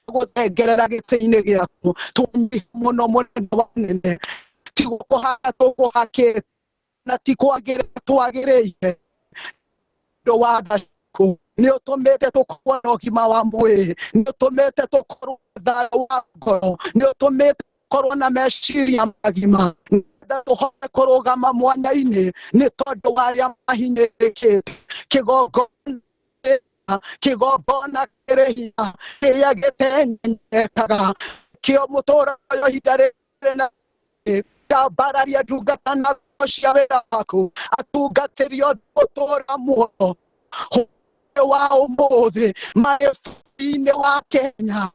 guthengerera gitini giaku tunyi muno munene wanene tigukuhana tuguhakite na twagiriire ndo wagaku ni utumite tukorwo na ũgima wa mwĩrĩ ni utumite tukorwo thayũ wa ngoro ni utumite tukorwo na meciria magima tuhote kurugama mwanya-ini ni tondu wa aria mahinyĩrĩkĩte kigongona kĩrĩ hinya kĩrĩa gĩtenyekaga kio motora yo hidare na ta bararia dugatana shavera aku atugaterio motora mo wa omode maefine wa Kenya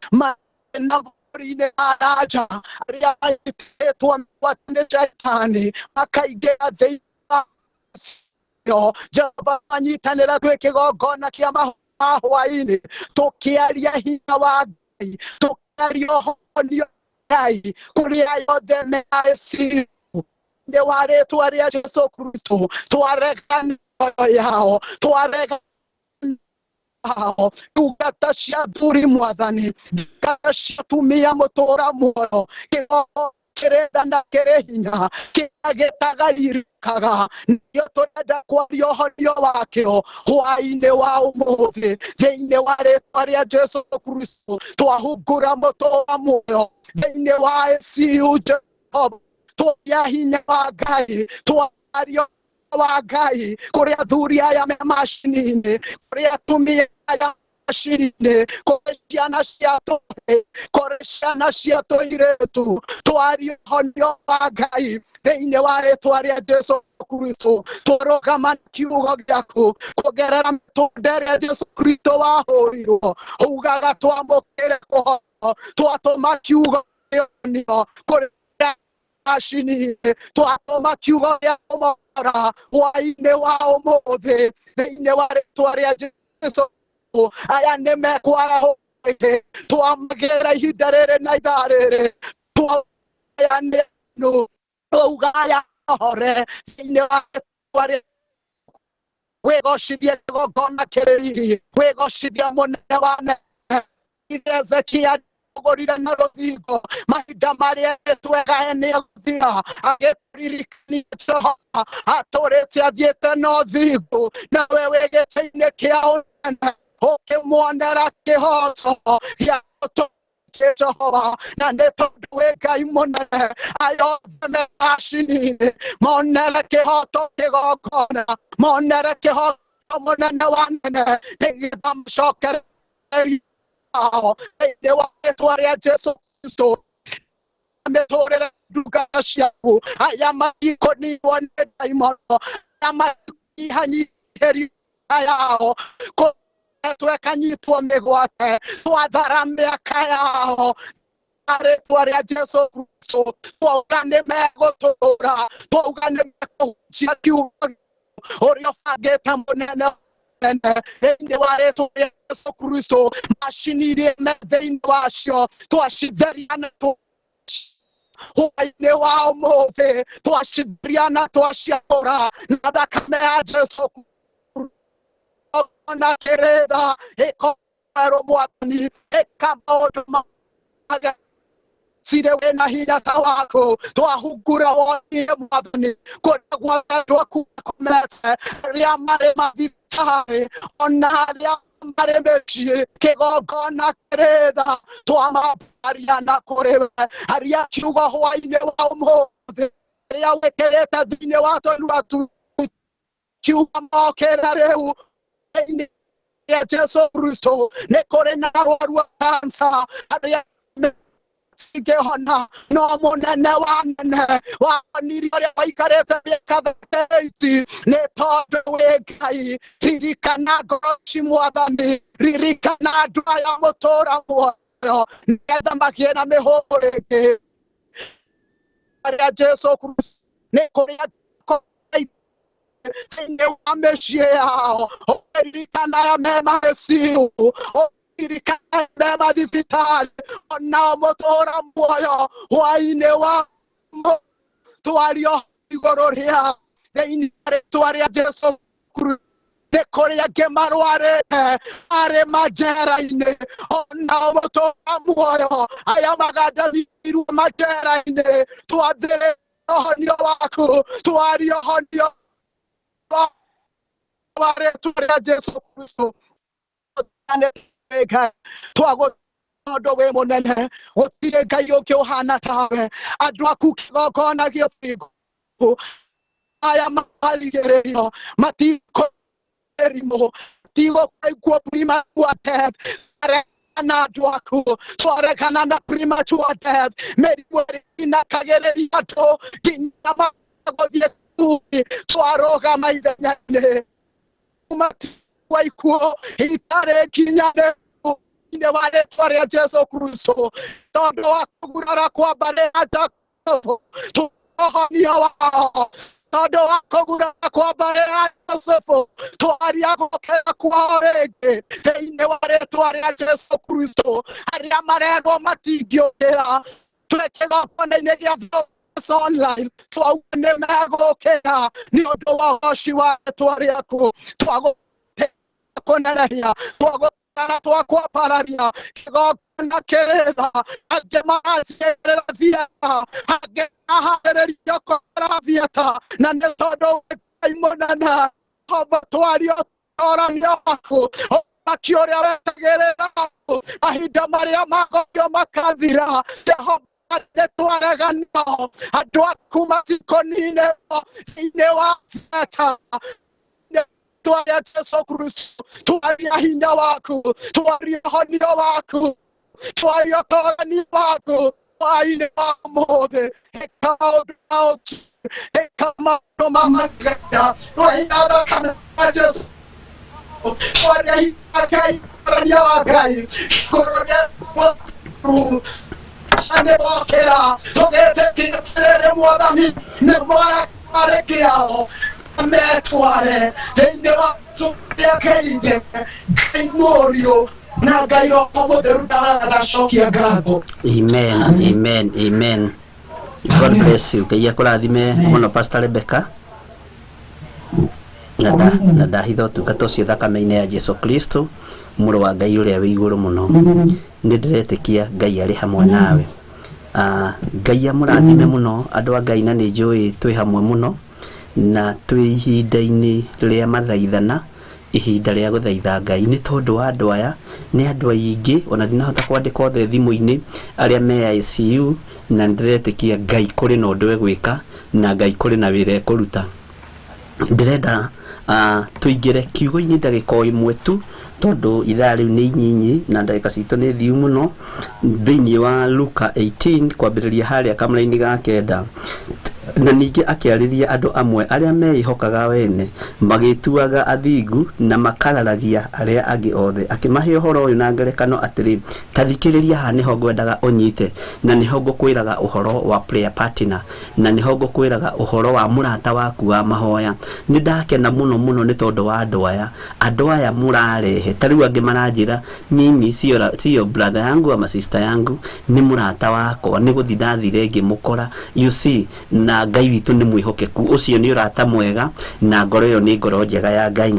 Navorine Araja, Riaetuan Watne Jaitani, Makaigea de Javani Tanela Twekego Gona Kiama Hwai-ni, Tokiaria Hinawagi, Tokario Honio Gai, Kuriayo de Measi, de Ware to Aria Jesu Christo, to Aregan Yao, to Aregan. Tugatashia duri mwadhani Gatashia tumia motora moyo Kereda na kerehinya Kegetaga irikaga Nyotoreda kwa yohonyo wakeo Huaine wa umove Zeine ware paria Jesu Kristo Tuahugura motora moyo Zeine wa esiu Jehova Tuahinya wagai Tuario wagai Korea dhuria ya memashini Korea tumia ya mashini Korea nasiato Korea siato iretu Tuari honyo wagai Deine ware tuari Jesu Kristo Toroga mankiugo gyaku Kogerera mtodere Jesu Kristo wa horiro Ugaga tuamokere koho Tuatoma kiugo nio Korea Ashini, to atoma kiugo ya omora, waine wa omode, deine ware to aria Jesu, ayane me kwa ho, to amagera hidare naidare, to ayane no, to gaya hore, deine ware Wego shidia go gona kereri, wego shidia monewane, Ezekiel Gorida Narodigo, Maida Maria Tuega and Elvira, I get pretty Atoretia Vieta Nodigo, now we get in the cow and Pokemon Kehoso, Yato Jehovah, Naneto Wega Mona, I love the machine, Monera Kehoto Tegona, Monera Kehoto Mona, Pegam Shocker. De waria Jesu Kristo ametore dukashaku ayama ikoni one daimon ayama ihani heri ayao ko tuekanyi tuomegwate tuadharambe akayao are tuaria Jesu Kristo tuogane mego tora tuogane mego chiakiu orio fageta monena Ende ware to Yesu Kristo mashini de mevendo asho to ashidariana to Huaine wa omove to ashidriana to ashiora nada kamea Jesu ona kereda eko aromwatani ekamodo maga Side wena hija tawako to ahugura woni mwadani ko kwa to kukometse ria mare mavitare onalia mare mechi ke gona kreda to ama ariana korebe aria chugo Hwai-ni wa mo ria wekereta dine wato luatu chugo mo kerareu ya Jesu Kristo ne korena wa kansa aria Gehona, no mona newane, waniri waikareta bekabeti, ne todo wegai, ririkana goshimwadami, ririkana draya motora mo, neda makiena mehoreke. Maria Jesu Kristo, ne korea ne wameshia, ririkana ya mema esiu, Irikana di vitale, ona motora mboyo, Hwai-ni wa tuario igororia, de inare tuaria Jesu Kristo, de korea gemaruare, are majera ine, ona motora mboyo, ayamagada viru majera ine, tuadere honyo wako, tuario honyo, tuare tuaria Jesu Kristo, Twago do we monene o tire kayo ke ohana tawe adwa kuko kona ke figo aya mali gereyo mati ko erimo tigo kai ko prima kuate are na dwaku twarekana na premature death meriwari ina kagereria to kinyama gothie kubi twaroga maithenya-inĩ waikuo itare kinyane ine wale twaria Jesu Kristo tondu wa kugurara kwa mbare atakobo tuhonia wao tondu wa kugurara kwa mbare atakobo twaria gukera kwao rĩngĩ thĩinĩ wa rĩĩtwa rĩa Jesu Kristo arĩa marendwo matingĩũkĩra tweke gĩkona-inĩ gĩa Theophilus Online twauga nĩ megũkĩra nĩ ũndũ wa ũhoci wa rĩĩtwa rĩaku twagũtekoneragia twakwa pararia kigokona kereza agemacerera viata agemahareria kora viata na ne todo imonana hoba twario oranio aku akioria wetegerera ahinda maria magoyo makathira Jehova tetwaregano andũ aku matikonine thĩinĩ wa viata twaria Jesu Kristo twaria hinya waku twaria honio waku twaria korani waku twaine wa mũthĩ ĩkamaũndũ mamagaya twaina thakame ya Jesu twaria hinya Ngai korania wa Ngai kũroria ane bokera tũgĩtĩkia atĩrĩrĩ Mwathani nĩ moya kĩbarĩ kĩao metware thĩinĩ wa cũkia Ngai Ngai mũriũ na Ngai Roho Mũtheru ndagacokia ngatho. Amen, amen, amen. God bless you. Ngai akũrathime mũno Pastor Rebecca. Na ndahitha ũtungata ũcio thakame-inĩ ya Jesu Kristo mũrũ wa Ngai ũrĩa wĩ igũrũ mũno. Nĩ ndĩretĩkia Ngai arĩ hamwe nawe. Ngai amũrathime mũno andũ a Ngai na nĩ njũĩ twĩ hamwe mũno na twĩ ihinda-inĩ rĩa mathaithana ihinda rĩa gũthaitha Ngai nĩ tondũ wa andũ aya nĩ andũ aingĩ ona ndinahota kwandĩka othe thimũ-inĩ arĩa me ICU na ndĩretĩkia Ngai kũrĩ na ũndũ egwĩka na Ngai kũrĩ na wĩra ekũruta. Ndĩrenda tũingĩre kiugo-inĩ ndagĩka o ĩmwe tu tondu ithaa rĩu nĩ inyinyi na ndagĩka citũ nĩ thiu mũno thĩinĩ wa Luka 18 kwambĩrĩria harĩa kamũra-inĩ ga kenda na ningĩ akĩarĩria andũ amwe arĩa meihokaga wene magĩtuaga athingu na makararagia arĩa angĩ othe akĩmahe ũhoro ũyũ na ngerekano atĩrĩ tathikĩrĩria haha nĩho ngwendaga ũnyite na nĩho ngũkwĩraga ũhoro wa prayer partner na nĩho ngũkwĩraga ũhoro wa mũrata waku wa mahoya. Nĩ ndakena mũno mũno nĩ tondũ wa andũ aya mũrarehe ta rĩu angĩ maranjĩra mimi sio brother yangu ama sister yangu nĩ mũrata wakwa nĩ gũthi ndathire ngĩmũkora you see na Ngai witũ nĩ mwĩhokeku ũcio nĩ ũrata mwega na ngoro ĩyo nĩ ngoro njega ya Ngai.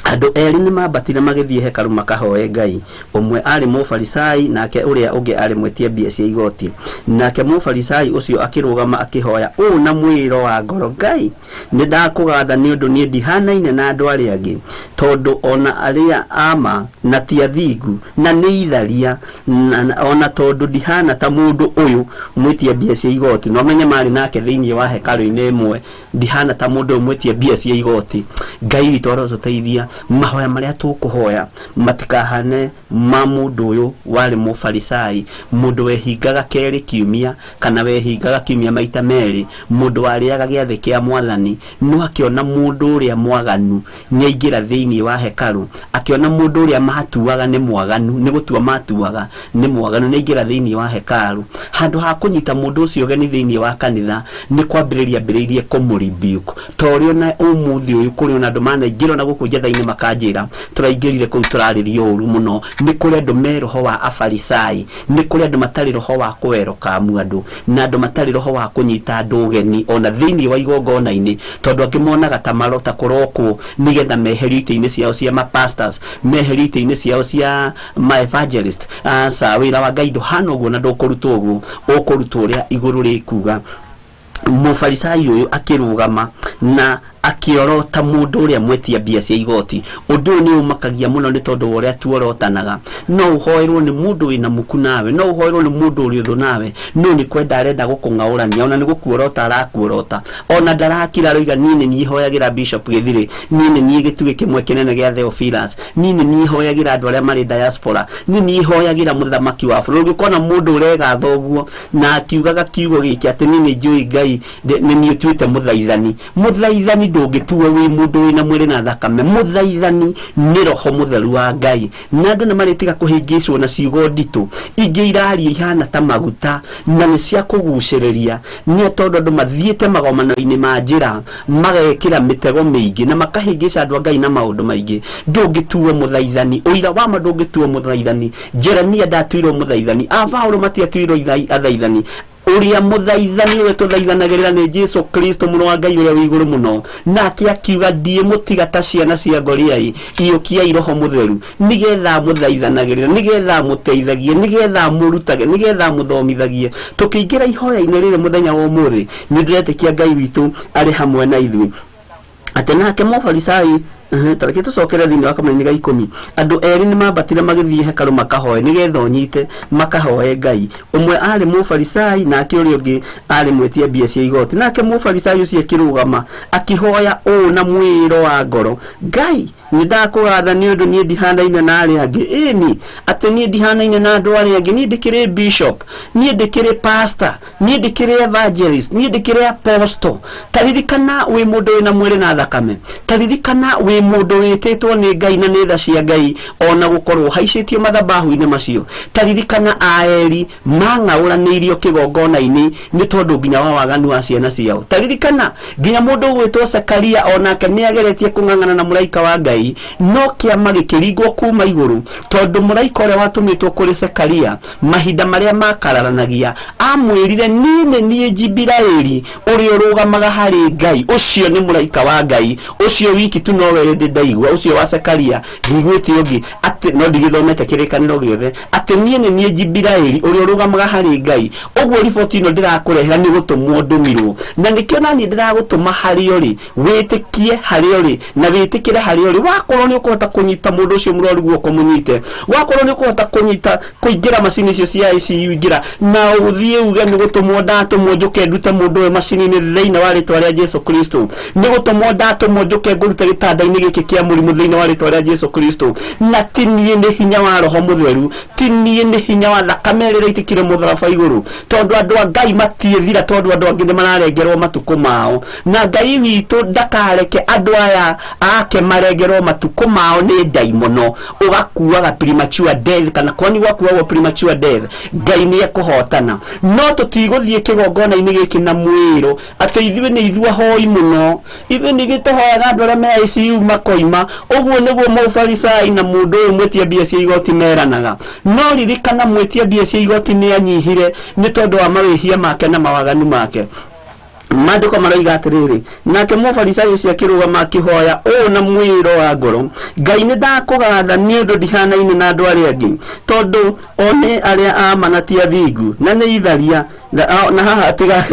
Andũ erĩ nĩ mambatire magĩthiĩ hekalu makahoe Ngai. Ũmwe arĩ mũfarisai nake ũrĩa ũngĩ arĩ mwetia mbia cia igoti. Nake mũfarisai ũcio akĩrũgama akĩhoya ũũ na mwĩro wa ngoro Ngai nĩ ndakũgatha nĩ ũndũ niĩ ndihanaine na andũ arĩa angĩ tondũ ona arĩa ama na ti athingu na nĩ itharia ona tondũ ndihana ta mũndũ ũyũ mwetia mbia cia igoti. No menye marĩ nake thĩinĩ wa hekalu-inĩ ĩmwe ndihana ta mũndũ ũyũ mwetia mbia cia igoti. Ngai witũ arotũteithia mahoya maria tũkũhoya matikahane ma mũndũ ũyũ warĩ mũfarisai mũndũ wehingaga kerĩ kiumia kana wehingaga kiumia maita merĩ mũndũ warĩaga gĩathĩ kĩa Mwathani no akĩona mũndũ ũrĩa mwaganu nĩaingĩra thĩinĩ wa hekalu akĩona mũndũ ũrĩa matuaga nĩ mwaganu nĩ gũtua matuaga nĩ mwaganu nĩaingĩra thĩinĩ wa hekalu handũ ha kũnyita mũndũ ũcio ũgeni thĩinĩ wa kanitha nĩ kwambĩrĩria kũmũrebuke torĩo na ũmũthĩ ũyũ kũrĩ na andũ manaingĩra na gũkũ njetha-inĩ makanjĩra tũraingĩrire kũu tũrarĩrio ũru mũno nĩ kũrĩ andũ me roho wa afarisai nĩ kũrĩ andũ matarĩ roho wa kũwerokamu andũ na andũ matarĩ roho wa kũnyita andũ ũgeni ona thĩinĩ wa igongona-inĩ tondũ angĩ monaga ta marota kũrokwo nĩgetha meherio itĩ-inĩ ciao cia mapastors meherio itĩ-inĩ ciao cia maevangelist sa wĩra wa Ngai ndũhana ũguo na ndũkũrutwo ũguo ũkũrutwo ũrĩa igũrũ rĩkuga. Mũfarisai ũyũ akĩrũgama na akiorota mundu uria mwetia mbia cia igoti. Undu ni umakagia muno ni tondu uria tuorotanaga. No uhoerwo ni mundu wina muku nawe, no uhoerwo ni mundu uri uthu nawe, no ni kwenda arenda gukungaurania, ona ni gukuorota arakuorota. Ona ndarakira roiga nini ni ihoyagira Bishop Githiri, nini ni gituge kimwe kinene gia Theophilus, nini ni ihoyagira andu aria mari diaspora, nini ihoyagira muthamaki wa bũrũri. Ukona mundu urega thoguo na akiugaga kiugo giki ati nini njui Ngai ni utuite muthaithani. Muthaithani ndungituwe wi mundu wina mwiri na thakame. Muthaithani ni roho mutheru wa Ngai. Na andu ni maritiga kuhingicwo na ciugo nditu ingi iraria ihana ta maguta na ni cia kuguciriria, ni tondu andu mathiite magomano-ini ma njira magekira mitego mingi na makahingica andu a Ngai na maundu maingi. Ndungituwe muthaithani, uira wa ma ndungituwe muthaithani. Jeremia ndatuirwo muthaithani, Paulo matiatuirwo athaithani. Uria muthaithani we tuthaithanagirira ni Jesu Kristo muno wa Ngai uria wi iguru muno, nake akiuga ndie mutiga ta ciana cia ngoriai iyukiai roho mutheru nigetha muthaithanagirira, nigetha muteithagie, nigetha murutage, nigetha muthomithagie. Tukiingira ihoya-ini riri muthenya wa umuthi ni ndiretikia Ngai witu ari hamwe na ithui. Ati nake Mũfarisai tareke tucokere thini wa kameni ga 10 andu eri ni mabatire magithie hekalu makahoe nigetha onyite makahoe Ngai. Umwe ari Mũfarisai na uri ungi ari mwetia mbia cia igoti. Nake Mũfarisai ucio akirugama akihoya na mwiro wa ngoro, Ngai ni ndakugatha ni undu ni ndihanaine na ari angi. Ini ati ni ndihanaine na andu ari angi, ni ndikire bishop, ni ndikire pastor, ni ndikire evangelist, ni ndikire apostle. Taririkana wi mundu wina mwiri na thakame, taririkana wi mundu wititwo ni Ngai na ni tha cia Ngai ona gukorwo haicitio mathabahu-ini macio. Taririkana aeri mang'auraniirio kigongona-ini ni tondu nginya wa waganu wa ciana ciao. Taririkana nginya mundu gwitwo Zekaria onake ni ageretie kung'ang'ana na muraika wa Ngai, no kiama gikiringwo kuma iguru tondu muraika uria watumitwo kuri Zekaria mahinda maria makararanagia amwirire nini ni Jibiraeli uria urugamaga hari Ngai. Ucio ni muraika wa Ngai, ucio wiki tu no we ndaigwa, ucio wa Zekaria ndigwite ungi ati no ndigithomete kirikaniro giothe ati ni Jibiraeli uria urugamaga hari Ngai. Uguo riboti ino ndirakurehera ni gutumwo ndumirwo, na nikio nani ndiragutuma hari uri witikie hari uri na witikire hari uri. Wakorwo ni ukuhota kunyita mundu ucio murori guoko munyite, wakorwo ni ukuhota kunyita kuingira macini icio cia ICU ingira na uthie uge ni gutumwo ndatumwo njuke ndute mundu we macini-ini thiini wa ritwa ria Jesu Kristo, ni gutumwo ndatumwo njuke ngurute gitanda-ini giki kia murimu thiini wa ritwa ria Jesu Kristo. Na tinie ni hinya wa roho mutheru, tinie ni hinya wa thakame ria itikire mutharaba iguru, tondu andu a Ngai matiethira, tondu andu angi ni mararengerwo matuko mao, na Ngai witu ndakareke andu aya ake marengerwo matuko mao ni daimono ugakuaga premature death, kana kwani wakuagwo premature death. Ngai ni ekuhotana, no tutiguthie kigongona-ini giki na mwiro ati ithuĩ ni ithuĩ ahoi muno, ithuĩ ni gituhoyaga andu aria me ICU makoima. Uguo niguo Mũfarisai na mundu uyu mwetia mbia cia igoti meranaga. No ririkana mwetia mbia cia igoti ni anyihire ni tondu wa mawihia make na mawaganu make. Maandiko maroiga atiriri, nake Mũfarisai ucio akirugama akihoya na mwiro wa ngoro, Ngai ni ndakugatha ni undu ndihanaine na andu aria angi, tondu one aria amanatia thingu na ni itharia na haha atiga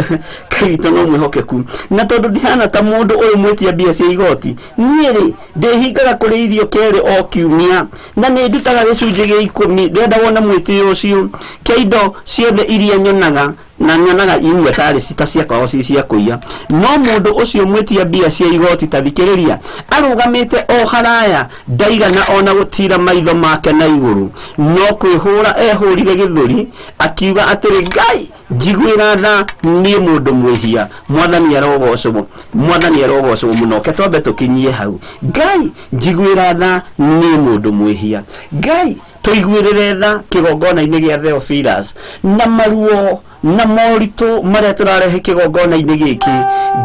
kaito no mwihokeku, na tondu ndihana ta mundu uyu mwetia mbia cia igoti, nieri ndihingaga kuri irio keri o kiumia na ni ndutaga gicunji gia 10. Ndenda wona mwiti ucio keindo ciothe iria nyonaga na nyonaga imwe tari cita cia kwao cia kuiya. No mundu ucio mwetia mbia cia igoti tathikiriria arugamite o haraya ndaigana ona gutira maitho make na iguru, no kwihura ehurire githuri akiuga atiri Ngai njigwira tha ni mundu mwihia. Mwathani arogocwo, Mwathani arogocwo muno. Ke twambe tukinyie hau. Ngai njigwira tha ni mundu mwihia. Ngai tuigwirire tha kigongona-ini gia Theophilus na maruo na moritu maria turarehe kigongona-ini giki.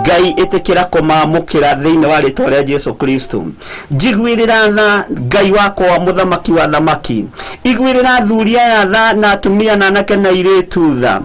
Ngai itikira kumamukira thiini wa ritwa ria Jesu Kristo. Njigwirira tha Ngai wakwa muthamaki wa thamaki, igwirira thuria ya tha na atumia na anake na iritu tha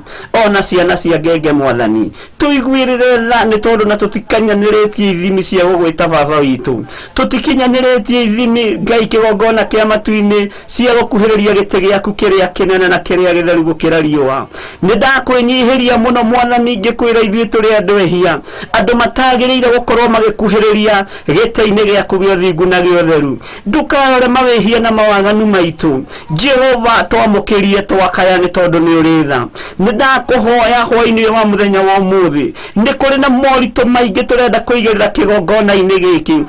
ona ciana cia ngenge Mwathani. Tuigwirire tha ni tondu na tutikanyaniritie ithimi cia gugwita baba witu, tutikinyaniretie ithimi Ngai kigongona kia matu-ini cia gukuhiriria giti giaku kiria kinene na kiria githeru gukira riua. Ni kwinyihiria muno mwathani ngikwira ithuĩ tũrĩ andũ ehia andũ matagĩrĩire gũkorwo magĩkuhĩrĩria gĩtĩ-inĩ gĩaku gĩa ũthingu na gĩa ũtheru ndukarore mawĩhia na mawaganu maitũ Jehova twamũkĩrie twakaya nĩ tondũ nĩ ũrĩ tha nĩ ndakũhoya hwaĩ-inĩ wa mũthenya wa ũmũthĩ nĩ kũrĩ na moritũ maingĩ tũrenda kũigĩrĩra kĩgongona-inĩ gĩkĩ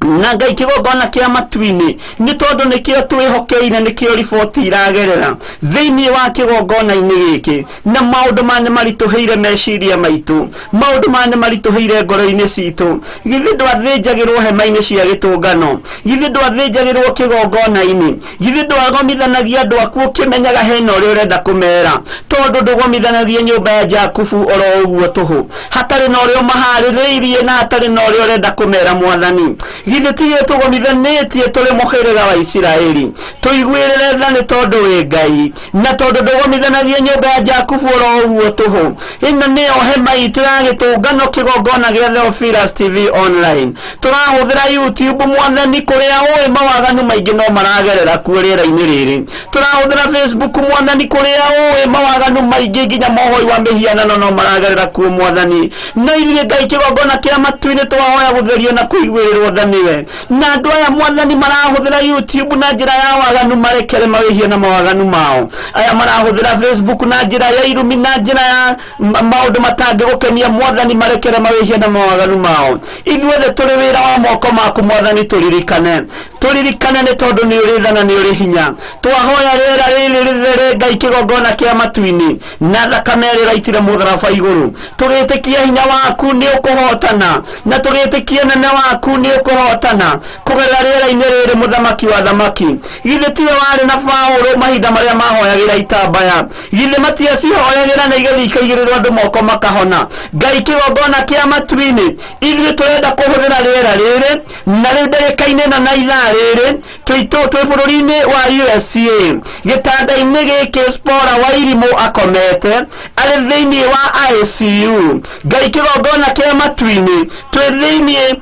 na Ngai kĩgongona kĩa matu-inĩ nĩ tondũ nĩkĩo twĩhokeire nĩkĩo riboti iragerera thĩinĩ wa kĩgongona-inĩ gĩkĩ na maũndũ manĩ maritũhĩire meciria maitũ maũndũ manĩ maritũhĩire ngoro-inĩ citũ githĩ ndwathĩnjagĩrwo hema-inĩ cia gĩtũngano githĩ ndwathĩnjagĩrwo kĩgongona-inĩ githĩ ndwagomithanagia andũ aku ũkĩmenyaga hena ũrĩa ũrenda kũmera tondũ ndũgomithanagia nyũmba ya Jakubu oro ũguo tũhũ hatarĩ na ũrĩa ũmaharĩrĩirie na hatarĩ na ũrĩa ũrenda kũmera mwathani githĩ tiye tũgomithanĩtie tũrĩ mũhĩrĩga wa Isiraeli tũiguĩrĩre tha nĩ tondũ wĩ Ngai na tondũ ndũgomithanagia nyũmba ya Jakubu oro ũguo tũhũ ĩno nĩyo hema itũ ya gĩtũngano kĩgongona gĩa Theophilus TV Online tũrahũthĩra YouTube mwathani kũrĩa ũĩ mawaganu maingĩ no maragerera kuo rĩera-inĩ rĩrĩ tũrahũthĩra Facebook mwathani kũrĩa ũĩ mawaganu maingĩ nginya mohoi wa mĩhianano no maragerera kuo mwathani na ithuĩ Ngai kĩgongona kĩa matu-inĩ twahoya gũtherio na kũiguĩrĩrwo tha nĩwe na andũ aya mwathani marahũthĩra YouTube na njĩra ya waganu marekere mawĩhia na mawaganu mao aya marahũthĩra Facebook na njĩra ya irumi na njĩra ya maũndũ matangĩgũkenia mwathani marekere mawĩhia na mawaganu mao ithuothe tũrĩ wĩra wa moko maku mwathani tũririkane nĩ tondũ nĩ ũrĩ tha na nĩ ũrĩ hinya twahoya rĩera rĩrĩ rĩthere Ngai kĩgongona kĩa matu-inĩ na thakame ĩrĩa ĩraitire mũtharaba igũrũ tũgĩtĩkia hinya waku nĩ ũkũhotana na tũgĩtĩkia nene waku nĩ ũkũhotana kũgerera rĩera-inĩ rĩrĩ mũthamaki wa thamaki githĩ tiwe warĩ na Paũlũ mahinda marĩa mahoyagĩra itambaya githĩ matiacihoyagĩra na igethi ikaigĩrĩrwo andũ moko makahona Ngai kĩgongona kĩa matu-inĩ ithuĩ tũrenda kũhũthĩra rĩera rĩrĩ na rĩu ndagĩka-inĩ na ithaa rĩrĩ twĩ bũrũri-inĩ wa USA gĩtanda-inĩ gĩkĩ Spora wa Irimũ akomete arĩ thĩinĩ wa ICU Ngai kĩgongona kĩa matu-inĩ twĩ thĩinĩ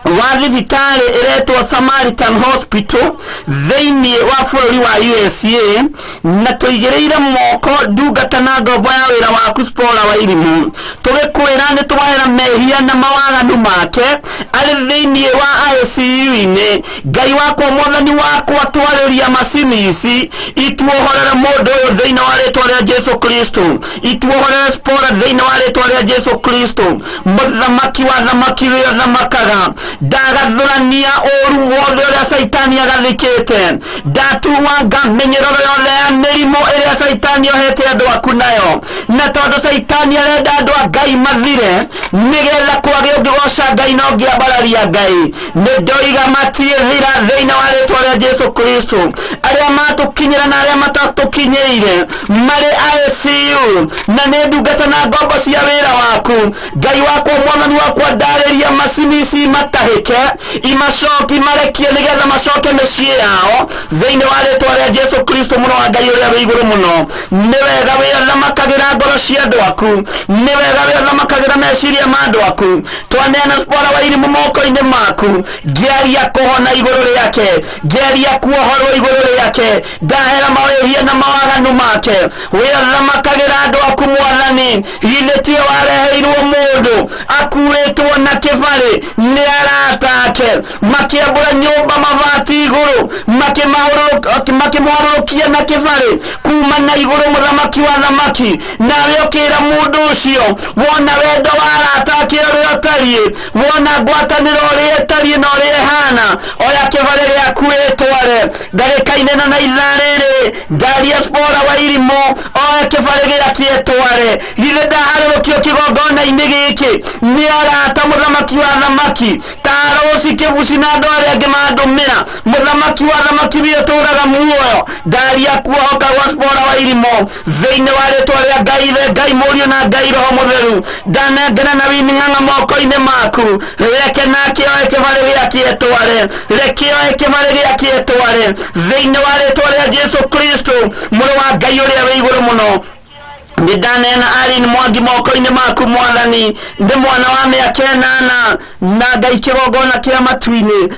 wa thibitarĩ ĩretwo Samaritan Hospital thĩinĩ wa bũrũri wa USA na tũigĩrĩire moko ndungata na ngombo ya wĩra waku Spora wa Irimũ tũgĩkwĩra nĩ twahera mehia na mawaganu make arĩ thĩinĩ wa ICU-inĩ Ngai wakwa mwathani wakwa twarĩria macini ici ituohorere mũndũ ũyũ thĩinĩ wa rĩtwa rĩa Jesu Kristo ituohorere Spora thĩinĩ wa rĩtwa rĩa Jesu Kristo mũthamaki wa thamaki wĩra thamakaga ndagathũrania ũru wothe ũrĩa Saitani agathĩkĩte ndatuwa ngamenyerero yothe ya mĩrimũ ĩrĩa Saitani ohete andũ aku nayo na tondũ Saitani arenda andũ a Ngai mathire nĩgetha kwagĩa ũngĩgoca Ngai na ũngĩambararia Ngai nĩ ndoiga matiĩthira thĩinĩ wa rĩtwa rĩa Jesu Kristo arĩa matũkinyĩra na arĩa matatũkinyĩire marĩ ICU na nĩ ndungata na ngombo cia wĩra waku Ngai wakwa mwathani wakwa ndarĩria macini ici matahĩke imacoki marekie nĩgetha macoke mĩciĩ yao thĩinĩ wa rĩtwa rĩa Jesu Kristo mũno wa Ngai ũrĩa wĩ igũrũ mũno nĩ wega wĩthamakagĩra ngoro cia andũ aku nĩ wega wĩthamakagĩra meciria ma andũ aku twaneana Spora wa Irimũ moko-inĩ maku ngĩaria kũhona igũrũ rĩake ngĩaria kuohorwo igũrũ rĩake ndahera mawĩhia na mawaganu make wĩthamakagĩra andũ aku mwathani githĩ tiwe wareheirwo mũndũ akuĩtwo na kĩbarĩ nĩ arata ake makĩambũra nyũmba mabati igũrũ makĩmũharũrũkia na kĩbarĩ kuma na igũrũ mũthamaki wa thamaki nawe ũkĩra mũndũ ũcio wona wendo wa arata ake ũrĩa ũtariĩ wona ngwatanĩro ũrĩa ĩtariĩ na ũrĩa ĩhana oya kĩbarĩ gĩaku wĩtware ndagĩka-inĩ na ithaa rĩrĩ ndaria Spora wa Irimũ oya kĩbarĩ gĩake ĩtware githĩ ndaharũrũkio kĩgongona-inĩ gĩkĩ nĩ arata mũthamaki wa thamaki taroci kĩbuci na andũ arĩa angĩ mandũmĩra mũthamaki wa thamaki wĩ ũtũũraga muoyo ndaria kuohoka gwa Spora wa Irimũ thĩinĩ wa rĩtwa rĩa Ngai Mũriũ na Ngai Roho Mũtheru ndanengera na wining'ang'a moko-inĩ maku reke nake oe kĩbarĩ gĩake ĩtware reke oe kĩbarĩ gĩake ĩtware thĩinĩ wa rĩtwa rĩa Jesu Kristo mũrũ wa Ngai ũrĩa wĩ igũrũ mũno nĩ ndaneana Irene Mwangi moko-inĩ maku mwathani nĩ mwana wa mĩaka 8 na Ngai kĩgongona kĩa matu-inĩ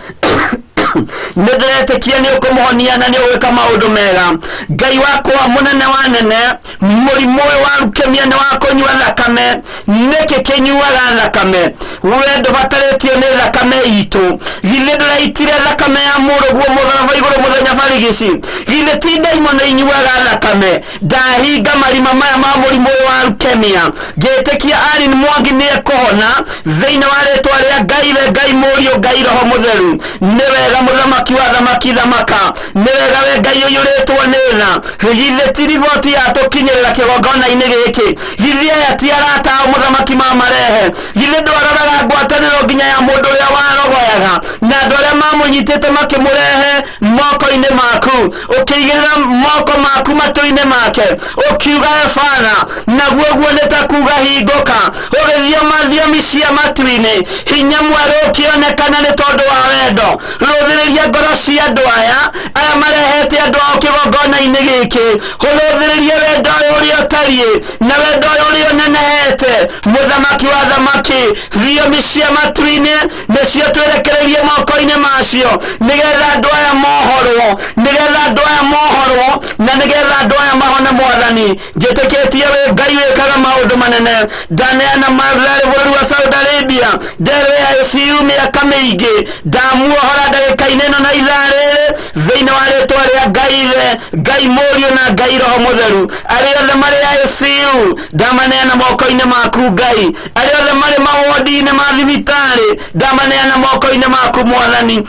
nĩndĩretĩkia nĩ ũkũmũhonia na nĩ ũgwĩka maũndũ mega. Ngai wakwa mũnene wa nene, mũrimũ ũyũ wa leukemia nĩ wa kũnyua thakame. Nĩkĩ kĩnyuaga thakame? We ndũbatarĩtio nĩ thakame itũ. Githĩ ndũraitire thakame ya mũrũguo mũtharaba igũrũ mũthenya barigici? Githĩ ti ndaimono inyuaga thakame? Ndahinga marima maya ma mũrimũ ũyũ wa leukemia. Ngĩtĩkia Alin Mwangi nĩ ekũhona thĩinĩ wa rĩtwa rĩa Ngai we Ngai Mũriũ Ngai Roho Mũtheru. Nĩ wega mũthamaki wa thamaki thamaka. Nĩ wega we Ngai ũiyũrĩtwo nĩ tha. Githĩ ti riboti yatũkinyĩrĩra kĩgongona-inĩ gĩkĩ? Githĩ aya ti arata ao mũthamaki mamarehe? Githĩ ndwaroraga ngwatanĩro nginya ya mũndũ ũrĩa warogoyaga na andũ arĩa mamũnyitĩte makĩmũrehe moko-inĩ maku, ũkĩigĩrĩra moko maku matũ-inĩ make, ũkiuga Father, naguo guo nĩ ta kuuga hingũka, ũgĩthioma thiomi cia matu-inĩ, hinya mwerũ ũkĩonekana nĩ tondũ wa wendo. Rũthĩrĩria ngoro cia andũ aya marehete andũ ao kĩgongona-inĩ gĩkĩ, ũrũthĩrĩrie wendo ũyũ ũrĩa ũtariĩ na wendo ũyũ ũrĩa ũnenehete. Mũthamaki wa thamaki, thiomi cia matu-inĩ nĩcio twerekereirie moko-inĩ macio, nĩgetha andũ aya mohorwo, nĩgetha andũ aya mohorwo, na nĩgetha andũ aya mahone Mwathani. Njĩtĩkĩtie wĩ Ngai wĩkaga maũndũ manene. Ndaneana Martha bũrũri wa Saudi Arabia, nderwe ya ICU mĩaka mĩingĩ, ndamuohora ndagĩka-inĩ ĩno na ithaa rĩrĩ thĩinĩ wa rĩtwa rĩa Ngai we Ngai Mũriũ na Ngai Roho Mũtheru. Arĩa othe marĩ ICU ndamaneana moko-inĩ maku Ngai. Arĩa othe marĩ mawodi-inĩ ma thibitarĩ ndamaneana moko-inĩ maku Mwathani.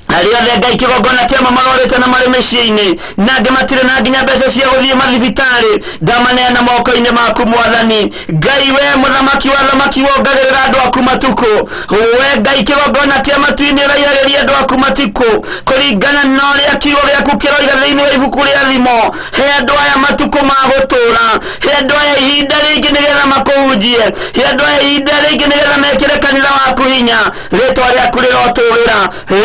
Arĩa othe Ngai kĩgongona kĩama marorete na marĩ mĩciĩ-inĩ na angĩ matirĩ na nginya mbeca cia gũthiĩ mathibitarĩ ndamaneana moko-inĩ maku Mwathani. Ngai we mũthamaki wa thamaki wongagĩrĩra andũ aku matukũ. We Ngai kĩgongona kĩa matu-inĩ ũraihagĩria andũ aku matukũ kũringana na ũrĩa kiugo gĩaku kĩroiga thĩinĩ wa ibuku rĩa thimo. He andũ aya matukũ ma gũtũũra, he andũ aya ihinda rĩngĩ nĩgetha makũhunjie, he andũ aya ihinda rĩngĩ nĩgetha mekĩre kanitha waku hinya. Rĩtwa rĩaku rĩrotũũra,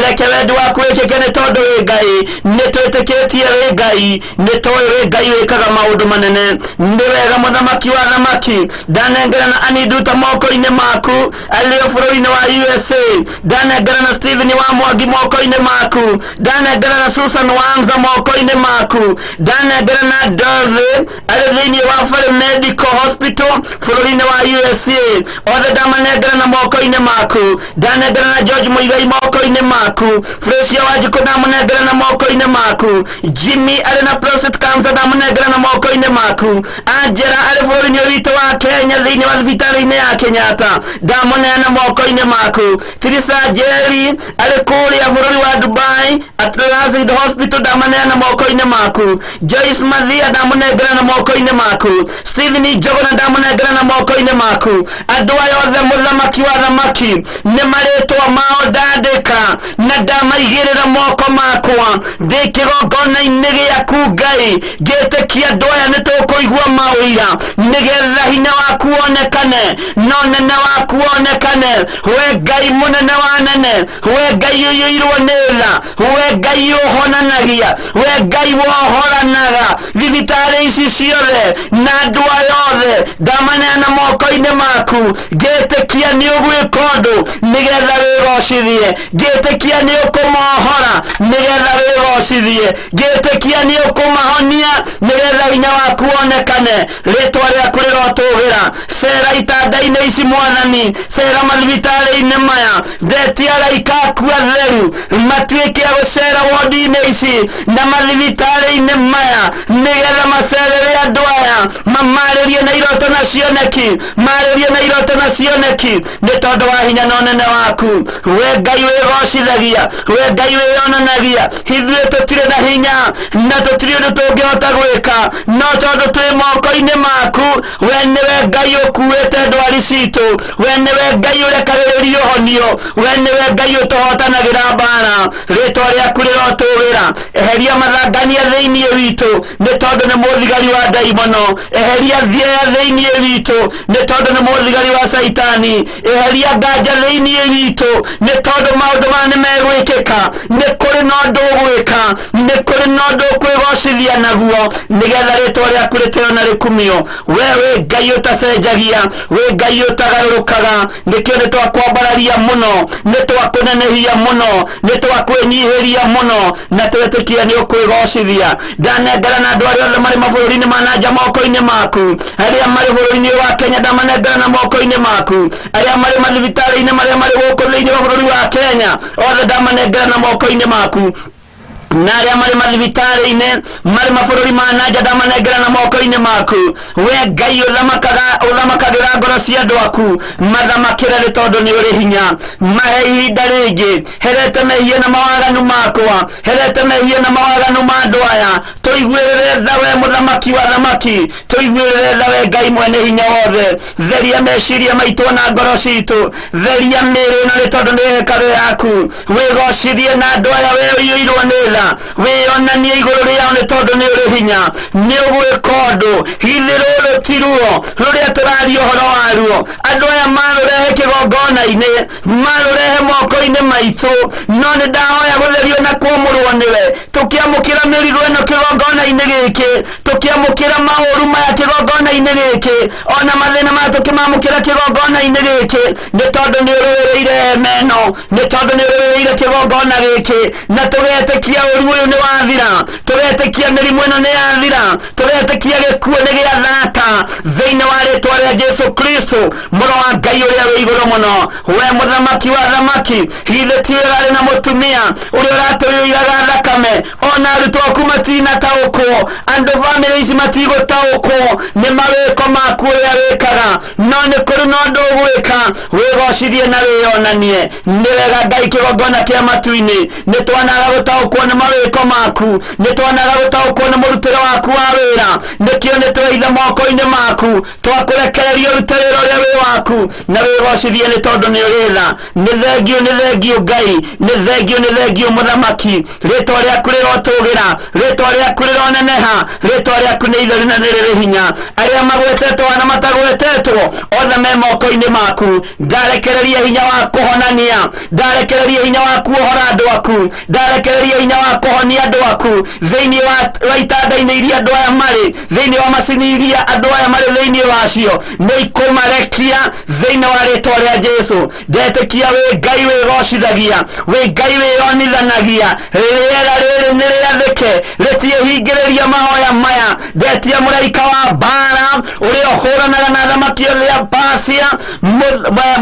reke wendi waku wĩkĩke nĩ tondũ wĩ Ngai. Nĩ twĩtĩkĩtie wĩ Ngai, nĩ tũĩ wĩ Ngai wĩkaga maũndũ manene. Nĩ wega mũthamaki wa thamaki, ndanengerana Aniduta moko-inĩ maku arĩ bũrũri-inĩ wa USA. Ndanengerana Stephen wa Mwangi moko-inĩ maku, ndanengerana Susan Wamza moko-inĩ maku, ndanengerana Dove arĩ thĩinĩ wa Fare Medical Hospital bũrũri-inĩ wa USA. Othe ndamanengerana moko-inĩ maku. Ndanengerana George Muigai moko-inĩ maku. Fresia Wanjiku ndamunengerana moko-inĩ maku. Jimmy arĩ na prostate cancer ndamunengerana moko-inĩ maku. Angela arĩ bũrũri-inĩ witũ wa Kenya thĩinĩ wa thibitarĩ-inĩ ya Kenyatta ndamuneana moko-inĩ maku. Teresa Jerry arĩ kũrĩa bũrũri wa Dubai Atlassian Hospital ndamuneana moko-inĩ maku. Joyce Mathia ndamunengerana moko-inĩ maku. Stephen Njogona ndamunengerana moko-inĩ maku. Andũ aya othe mũthamaki wa thamaki nĩ marĩtwa mao ndandĩka na ndamaigĩrĩra moko makwa thĩ kĩgongona-inĩ gĩaku Ngai. Ngĩtĩkia andũ aya nĩ tũkũigua maũira nĩgetha hinya waku wonekane na ũnene waku wonekane. We Ngai mũnene wa nene, we Ngai ũiyũirwo nĩ tha, we Ngai ũhonanagia, we Ngai wohoranaga. Thibitarĩ ici ciothe na andũ aya othe ndamaneana moko-inĩ maku. Ngĩtĩkia nĩ ũgwĩka ũndũ nĩgetha wĩgocithie. Ngĩtĩkia nĩ ũkũmohora nĩgetha wĩgocithie. Ngĩtĩkia nĩ ũkũmahonia nĩgetha hinya waku wonekane. Rĩtwa rĩaku rĩrotũũgĩra. Cera itanda-inĩ ici Mwathani, cera mathibitarĩ-inĩ maya, ndetia araika aku atheru matuĩke a gũcera wodi-inĩ ici na mathibitarĩ-inĩ maya nĩgetha macerere andũ aya mamarĩrie na iroto na cioneki, marĩrie na iroto na cioneki nĩ tondũ wa hinya na ũnene waku. We Ngai wĩgocithagia, we Ngai wĩyonanagia. Ithuĩ tũtirĩ na hinya na tũtirĩ ũndũ tũngĩhota gwĩka, no tondũ twĩ moko-inĩ maku. We nĩwe Ngai ũkuĩte ndwari citũ, we nĩwe Ngai ũrekagĩrĩria ũhonio, we nĩwe Ngai ũtũhotanagĩra mbara. Rĩtwa rĩaku rĩrotũũgĩra. Eheria mathangania thĩinĩ witũ nĩ tondũ nĩ mũthigari wa ndaimono. Eheria thieya thĩinĩ witũ nĩ tondũ nĩ mũthigari wa Saitani. Eheria nganja thĩinĩ witũ nĩ tondũ maũndũ maya nĩ megwĩkĩka. gwika nikuri nondo gwika nikuri nondo kwigocithia naguo nigetha ritwa ryaku riteo na rikumio wewe Ngai utacenjagia we Ngai utagarukaga nikio nitwakwambararia muno nitwakunenehia muno nitwakwenyihiria muno na twetikia ni ukwigocithia ndanengera na andu aria othe mari mabũrũri-inĩ ma nanja moko-inĩ maku aria mari bũrũri-inĩ wa Kenya ndamanengera na moko-inĩ maku aria mari mathibitarĩ-inĩ maria mari gũkũ thĩinĩ wa bũrũri wa Kenya othe ndamanengera na moko-inĩ maku na aria mari mathibitarĩ-inĩ mari mabũrũri ma nanja ndamanengera na moko-inĩ maku we Ngai uthamakagira ngoro cia andũ aku mathamakĩre nĩ tondũ nĩ ũrĩ hinya mahe ihinda rĩngĩ herete mehia na mawaganu makwa herete mehia na mawaganu ma andũ aya tũiguĩrĩre tha we mũthamaki wa thamaki tũiguĩrĩre tha we Ngai mwene hinya wothe theria meciria maitũ na ngoro citũ theria mĩĩrĩ ĩno nĩ tondũ nĩ hekarũ yaku wĩgocithie na andũ aya we ũiyũirwo nĩ tha wĩonanie igũrũ rĩao nĩ tondũ nĩ ũrĩ hinya nĩ ũgwĩka ũndũ hithi rũrũ ti ruo rũrĩa tũraria ũhoro waruo andũ aya marũrehe kĩgongona-inĩ marũrehe moko-inĩ maitũ no nĩ ndahoya gũtherio na kuomũrwo nĩwe tũkĩamũkĩra mĩrigo ĩno kĩgongona-inĩ gĩkĩ tũkĩamũkĩra maũru maya kĩgongona-inĩ gĩkĩ ona mathĩna maya tũkĩmamũkĩra kĩgongona-inĩ gĩkĩ nĩ tondũ nĩ ũrũĩrĩire hema ĩno nĩ tondũ nĩ ũrũĩrĩire kĩgongona gĩkĩ na tũgetĩkia ũru ũyũ nĩ wathira tũgetĩkia mĩrimũ ĩno nĩ yathira tũgetĩkia gĩkuũ nĩ gĩathata thĩinĩ wa rĩtwa rĩa Jesu Kristo mũro wa Ngai ũrĩa wĩ igũrũ mũno we mũthamaki wa thamaki hithe ti wĩrarĩ na mũtumia ũrĩa ũratũiyũiraga thakame ona arutwo aku matinataũkwo andũ bamĩrĩ ici matigũtaũkwo nĩ mawĩko maku ũrĩa wĩkaga no nĩ kũrĩ na ũndũ ũgwĩka wĩgocithie na wĩonanie nĩ wega Ngai kĩgongona kĩa matu-inĩ nĩ twanaga gũtaũkwo nĩ mawĩko maku nĩ twanaga gũtaũkwo nĩ mũrutĩre waku wa wĩra nĩkĩo nĩ tũraitha moko-inĩ maku twakũrekereria ũrute wĩra ũrĩa wĩ waku na wĩgocithie nĩ tondũ nĩ ũrĩ tha nĩ thengio Ngai nĩ thengio mũthamaki rĩtwa rĩaku rĩrotũgĩra rĩtwa rĩaku rĩroneneha rĩtwa rĩaku nĩ itheru na nĩ rĩrĩ hinya arĩa magwetetwo na matagwetetwo othe me moko-inĩ maku ndarekereria hinya wa kũhonania ndarekereria hinya wa kuohora andũ aku ndarekereria hinya wa kũhonia andũ aku thĩinĩ wa itanda-inĩ iria andũ aya marĩ thĩinĩ wa macini iria andũ aya marĩ thĩinĩ wacio nĩ ikũmarekia thĩinĩ wa rĩtwa rĩa Jesu ndetĩkia wĩ Ngai wĩgocithagia wĩ Ngai wĩonithanagia rĩera rĩrĩ nĩ rĩathĩke rĩtiĩhingĩrĩria mahoya maya ndetia mũraika wa mbara ũrĩa ũhũranaga na thamaki othe ya Persia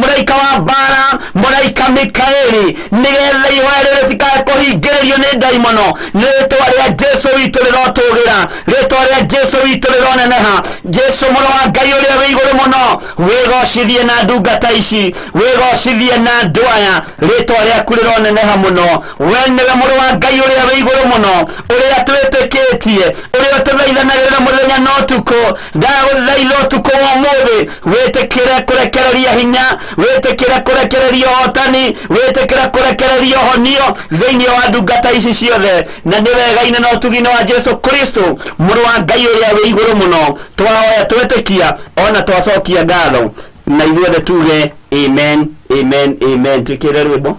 mũraika wa mbara mũraika Mikaeli nĩgetha ihoya rĩrĩ rĩtikae kũhingĩrĩrio nĩ ndaimono rĩtwa rĩa Jesu witũ rĩrotũgĩra rĩtwa rĩa Jesu witũ rĩroneneha Jesu mũro wa Ngai ũrĩa wĩ igũrũ mũno wĩgocithie na ndungata ici wĩgocithie na andũ aya rĩtwa rĩaku rĩroneneha mũno we nĩwe mũro wa Ngai ũrĩa wĩ igũrũ mũno ũrĩa twĩtĩkĩtie ũrĩa tũthaithanagĩrĩra mũthenya na ũtukũ ndagũthaitha ũtukũ wa ũmũthĩ wĩtĩkĩre kũrekereria hinya wĩtĩkĩre kũrekereria ũhotani wĩtĩkĩre kũrekereria ũhonio thĩinĩ wa ndungata ici ciothe na nĩ wega-inĩ na ũtugi-inĩ wa Jesu Kristo mũro wa Ngai ũrĩa wĩ igũrũ mũno twahoya twĩtĩkia ona twacokia ngatho na ithuothe tuge amen amen amen twĩkĩre rwĩmbo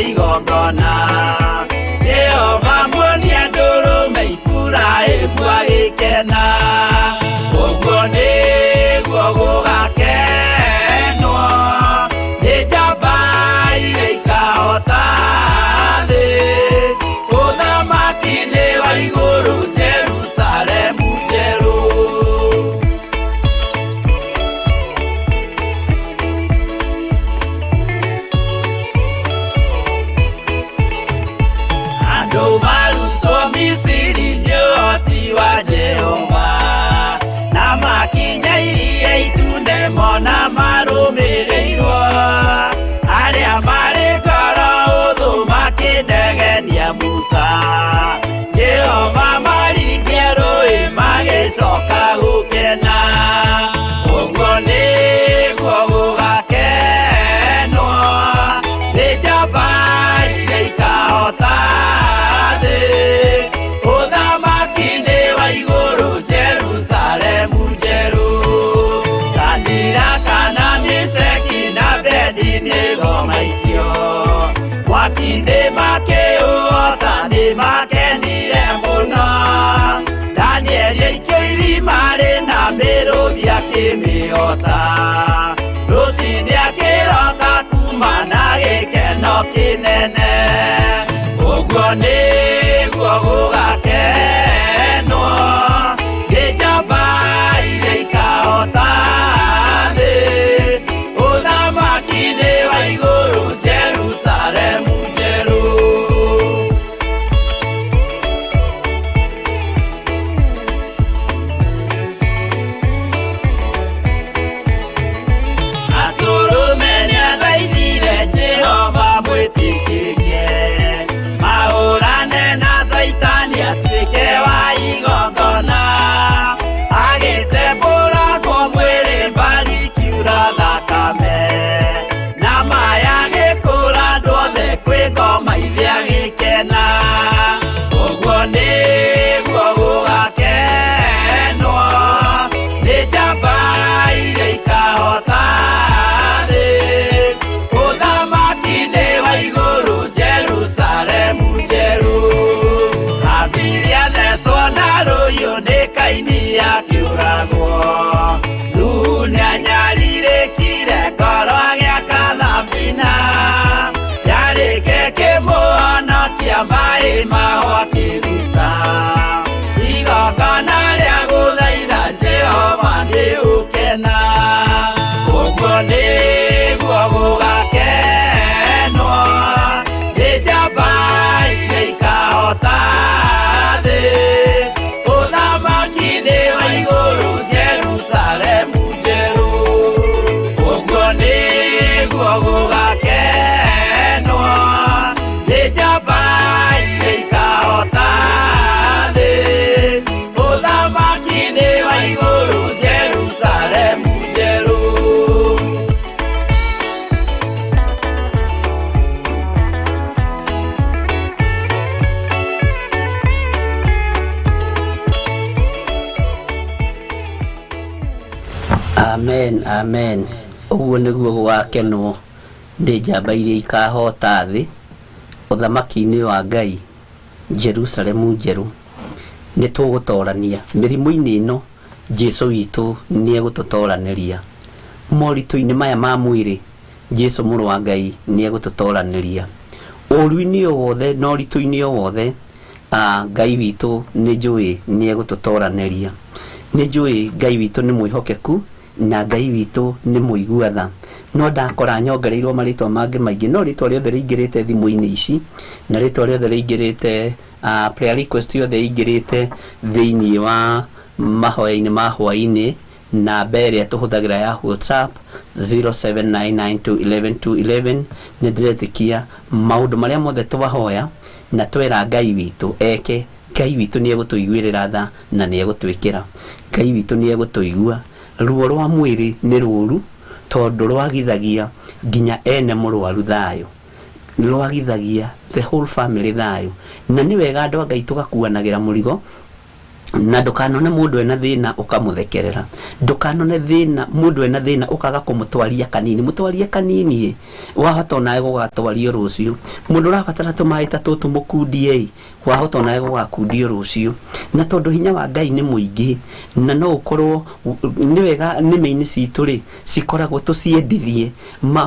igongona Jehova muonia ndũrũme Iburahĩmu agĩkena ũguo nĩguo gũgakenwo nĩ njamba akĩmĩhota rũcinĩ akĩroka kuma na gĩkeno kĩnene ũguo nĩguo gũgakenwo gĩjamba iria ikahota thĩ ũthamaki-inĩ wa igũrũ Jerusalemu njerũ atũrũme nĩathaithire Jehova mwĩtĩkĩrie mahũrane na Saitani atuĩke wa igongona agĩtembũragwo mwĩrĩ mbari kiura thakame na maya gĩkũra andũ othe kwĩ ngoma ithĩa gĩkena ũguo nĩguo gũgakenwo nĩ njamba iria ikahota thĩ ũthamaki-inĩ wa igũrũ Jerusalemu njerũ abiria thecwo na rũhiũ nĩ Kaini akĩũragwo Nuhu nĩanyarirĩkire ngoro agĩaka thabina yarĩke kĩmũhonokia maĩ maho akĩruta igongona rĩa gũthaitha Jehova nĩ ũkena ũguo nĩguo gũgakenwo nĩ njamba iria ikahota thĩ ũthamaki-inĩ wa igũrũ Jerusalemu njerũ ũguo nĩguo gũgakenwo nĩ njamba iria ikahota thĩ ũthamaki-inĩ wa igũrũ Jerusalemu njerũ Amen, amen. Ũguo nĩguo gũgakenwo nĩ njamba iria ikahota thĩ ũthamaki-inĩ wa Ngai Jerusalemu njerũ nĩ tũgũtorania mĩrimũ-inĩ ĩno Jesũ witũ nĩ egũtũtoranĩria moritũ-inĩ maya ma mwĩrĩ Jesũ mũrũ wa Ngai nĩ egũtũtoranĩria ũru-inĩ o wothe na ũritũ-inĩ o wothe Ngai witũ nĩ njũĩ nĩ egũtũtoranĩria nĩ njũĩ Ngai witũ nĩ mwĩhokeku na Ngai witũ nĩ mũigua tha no ndakora nyongereirwo marĩtwa mangĩ maingĩ no rĩtwa rĩothe rĩingĩrĩte thimũ-inĩ ici na rĩtwa rĩothe rĩingĩrĩte prayer request yothe ĩingĩrĩte thĩinĩ wa Mahoya Ma Hwai-ni namba ĩrĩa tũhũthagĩra ya WhatsApp 0799211211 nĩ ndĩretĩkia maũndũ marĩa mothe twahoya na twera Ngai witũ eke Ngai witũ nĩ egũtũiguĩrĩra tha na nĩ egũtwĩkĩra Ngai witũ nĩ egũtũigua ruo rwa mwĩrĩ nĩ rũru tondũ rwagithagia nginya ene mũrwaru thayũ rwagithagia the whole family thayũ na nĩ wega andũ a Ngai tũgakuanagĩra mũrigo na ndũkanone mũndũ ena thĩna ũkamũthekerera ndũkanone thĩna mũndũ ena thĩna ũkaga kũmũtwaria kanini mũtwarie kanini wahota nawe gũgatwario rũciũ mũndũ ũrabatara tũmaĩ ta tũtũ mũkundie wahota nawe gũgakundio rũciũ na tondũ hinya wa Ngai nĩ mũingĩ na no ũkorwo nĩ wega nĩmĩ-inĩ citũ rĩ cikoragwo tũciendithie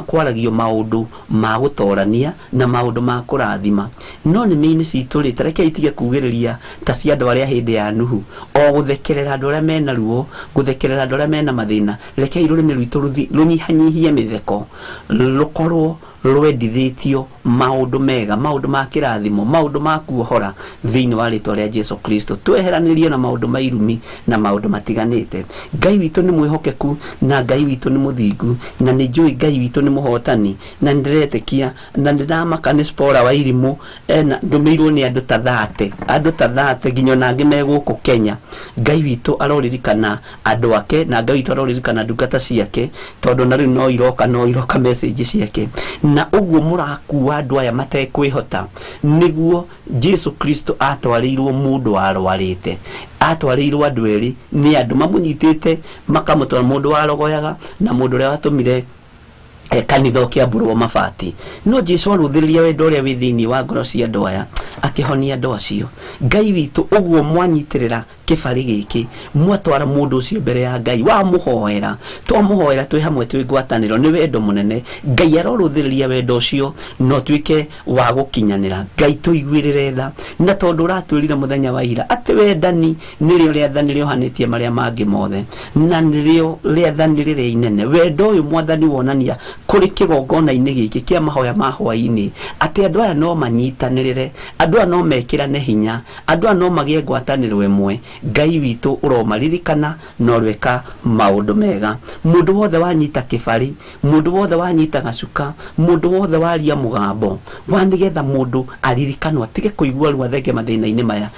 kwaragia maũndũ ma gũtorania na maũndũ ma kũrathima no nĩmĩ-inĩ citũ rĩ tareke itige kugĩrĩria ta cia andũ arĩa hĩndĩ ya Nuhu o gũthekerera andũ arĩa mena ruo gũthekerera andũ arĩa mena mathĩna rekei rũrĩmĩ rwitũ rũnyihanyihie mĩtheko rũkorwo rwendithĩtio maũndũ mega maũndũ ma kĩrathimo maũndũ ma kuohora thĩinĩ wa rĩtwa rĩa Jesũ Kristo tweheranĩrie na maũndũ ma irumi na maũndũ matiganĩte Ngai witũ nĩ mwĩhokeku na Ngai witũ nĩ mũthingu na nĩ njũĩ Ngai witũ nĩ mũhotani na ndĩretĩkia na ndĩramaka nĩ spora wa irimũ ndũmĩirwo nĩ andũ ta 30 nginya nangĩ megũkũ Kenya Ngai witũ aroririkana andũ ake na Ngai witũ aroririkana ndungata ciake tondũ na rĩu no iroka message ciake na ũguo mũrakuwa andũ aya matekwĩhota nĩguo Jesũ Kristo atwarĩirwo mũndũ warwarĩte atwarĩirwo andũ erĩ nĩ andũ mamũnyitĩte makamũtwara mũndũ warogoyaga na mũndũ ũrĩa watũmire kanitha ũkĩambũrwo mabati no Jesũ arũthĩrĩria wendo ũrĩa wĩ thĩinĩ wa ngoro cia andũ aya akĩhonia andũ acio Ngai witũ ũguo mwanyitĩrĩra kibari giki mwatwara mundu ucio mbere ya Ngai wa muhoera twamuhoera twi hamwe twi ngwataniro ni wendo munene Ngai aroruthiriria wendo ucio no twike wa gukinyanira Ngai tuiguirire tha na tondu ratwirire muthenya wa ira ati wendani nirio riathani riohanitie maria mangi mothe na nirio riathani riri inene wendo uyu mwathani wonania kuri kigongona-ini giki kia Mahoya Ma Hwai-ni ati andu aya no manyitanirire andu aya no mekirane hinya andu aya no magie ngwataniro imwe Ngai witu uromaririkana no rweka maundu mega mundu wothe wanyita kibari mundu wothe wanyita gacuka mundu wothe waria mugambo wanigetha mundu aririkanwo atige kuigua ruo thenge mathina-ini maya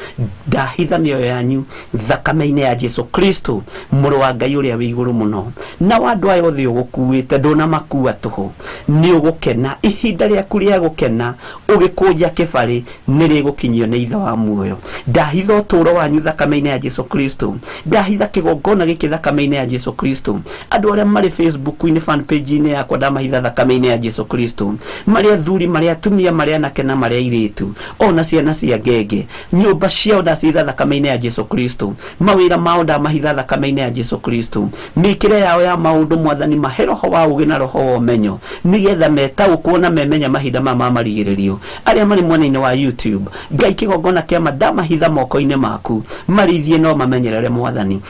ndahitha mioyo yanyu thakame-ini ya Jesu Kristo muru wa Ngai uria wi iguru muno na wandu aya othe ugukuite nduna makua tuhu ni ugukena ihinda riaku ria gukena ugikunja kibari ni rigukinyio ni ithe wa muoyo ndahitha uturo wanyu thakame-ini ya Jesu Kristo ndahitha kigongona giki thakame-ini ya Jesu Kristo andu aria mari Facebook-ini fan page-ini yakwa ndamahitha thakame-ini ya Jesu Kristo maria thuri maria atumia maria nakena maria iritu ona ciana cia ngenge nyumba ciao ndacitha thakame-ini ya Jesu Kristo mawira mao ndamahitha thakame-ini ya Jesu Kristo mikire yao ya maundu mwathani mahe roho wa ugi na roho wa umenyo nigetha metaukwo na memenya mahinda ma marigiririo aria mari mwena-ini wa YouTube Ngai kigongona kia ndamahitha moko-ini maku marithie no mamenyerere mwathani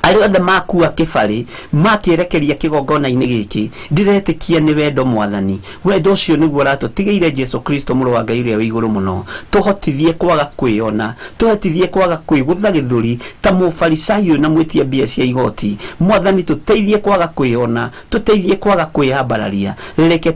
ari othe makua kibari makierekeria kigongona-ini giki ndiretikia ni wendo mwathani wendo ucio niguo ratutigeire Jesu Kristo muru wa Ngai uria wi iguru muno tuhotithie kwaga kwiona tuhotithie kwaga kwigutha githuri ta mufarisayo na mwitia mbia cia igoti mwathani tuteithie kwaga kwiona tuteithie kwaga kwiyambararia reke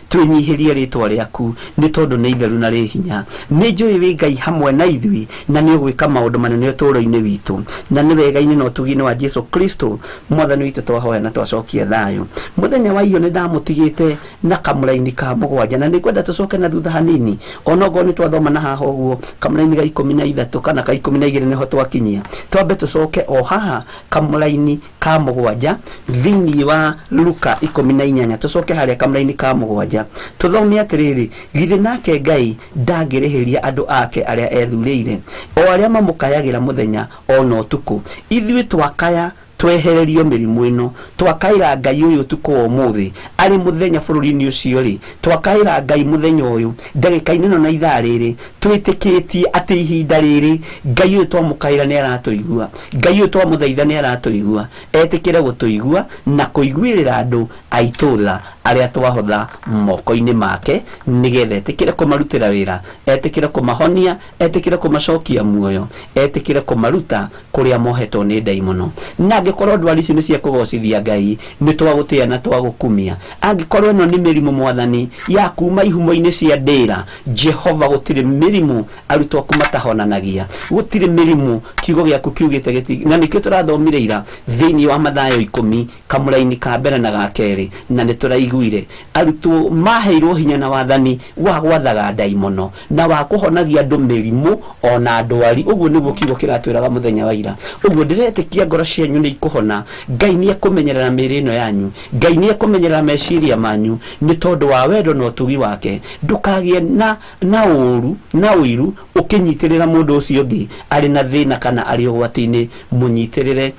tunyihirie ritwa riaku ni tondu ni itheru na ri hinya ni njui wi Ngai hamwe na ithui na ni ugwika maundu manene uturo-ini witu na ni wega-ini no tugine wa Jesu Kristo mwathani witu twahoya na twacokia thayo muthenya wa iyo ni ndamutigite na kamuraini ka mugwanja na nikwenda tucoke na thutha hanini onogo ni twathoma na haha uguo kamuraini ga 13 kana ka 12 niho twakinyia twambe tucoke o haha kamuraini ka mugwanja thini wa Luka 18 tucoke haria kamuraini ka mugwanja tuthome atiriri githi nake Ngai ndangirihiria andu ake aria ethurire o aria mamukayagira muthenya ono tuku ithui twakaya twehererio mirimu ino twakaira Ngai uyu tuko umuthi ari muthenya bururi-ini ucio ri twakaira Ngai muthenya uyu ndagika-ini no na ithaa riri twitikitie ati ihinda riri Ngai uyu twamukaira ni aratuigua Ngai uyu twamuthaitha ni aratuigua etikire gutuigua na kuiguirira andu aitutha aria twahotha moko-ini make nigetha etikire kumarutira wira etikire kumahonia etikire kumacokia muoyo etikire kumaruta kuria mohetwo ni daimono na angikorwo ndwari ici ni cia kugocithia Ngai ni twagutia na twagukumia angikorwo ino ni mirimu mwathani ya kuma ihumo-ini cia ndira Jehova gutire mirimu arutwo kumatahonanagia gutire mirimu kiugo giaku kiugite giti na nikio turathomire ira thiini wa Mathayo 10 kamuraini ka mbere na ga keri na ni turaiguire arutwo maheirwo hinya na wathani wa gwathaga daimono na wa kuhonagia andu mirimu ona ndwari uguo niguo kiugo kiratwiraga muthenya wa ira uguo ndiretikia ngoro cianyu ni ikuhona Ngai ni akumenyerera miri ino yanyu Ngai ni akumenyerera meciria manyu ni tondu wa wendo no tugi wake ndukagie na uru na wiru ukinyitirira mundu ucio ngi ari na thina kana ari ugwati-ini munyitirire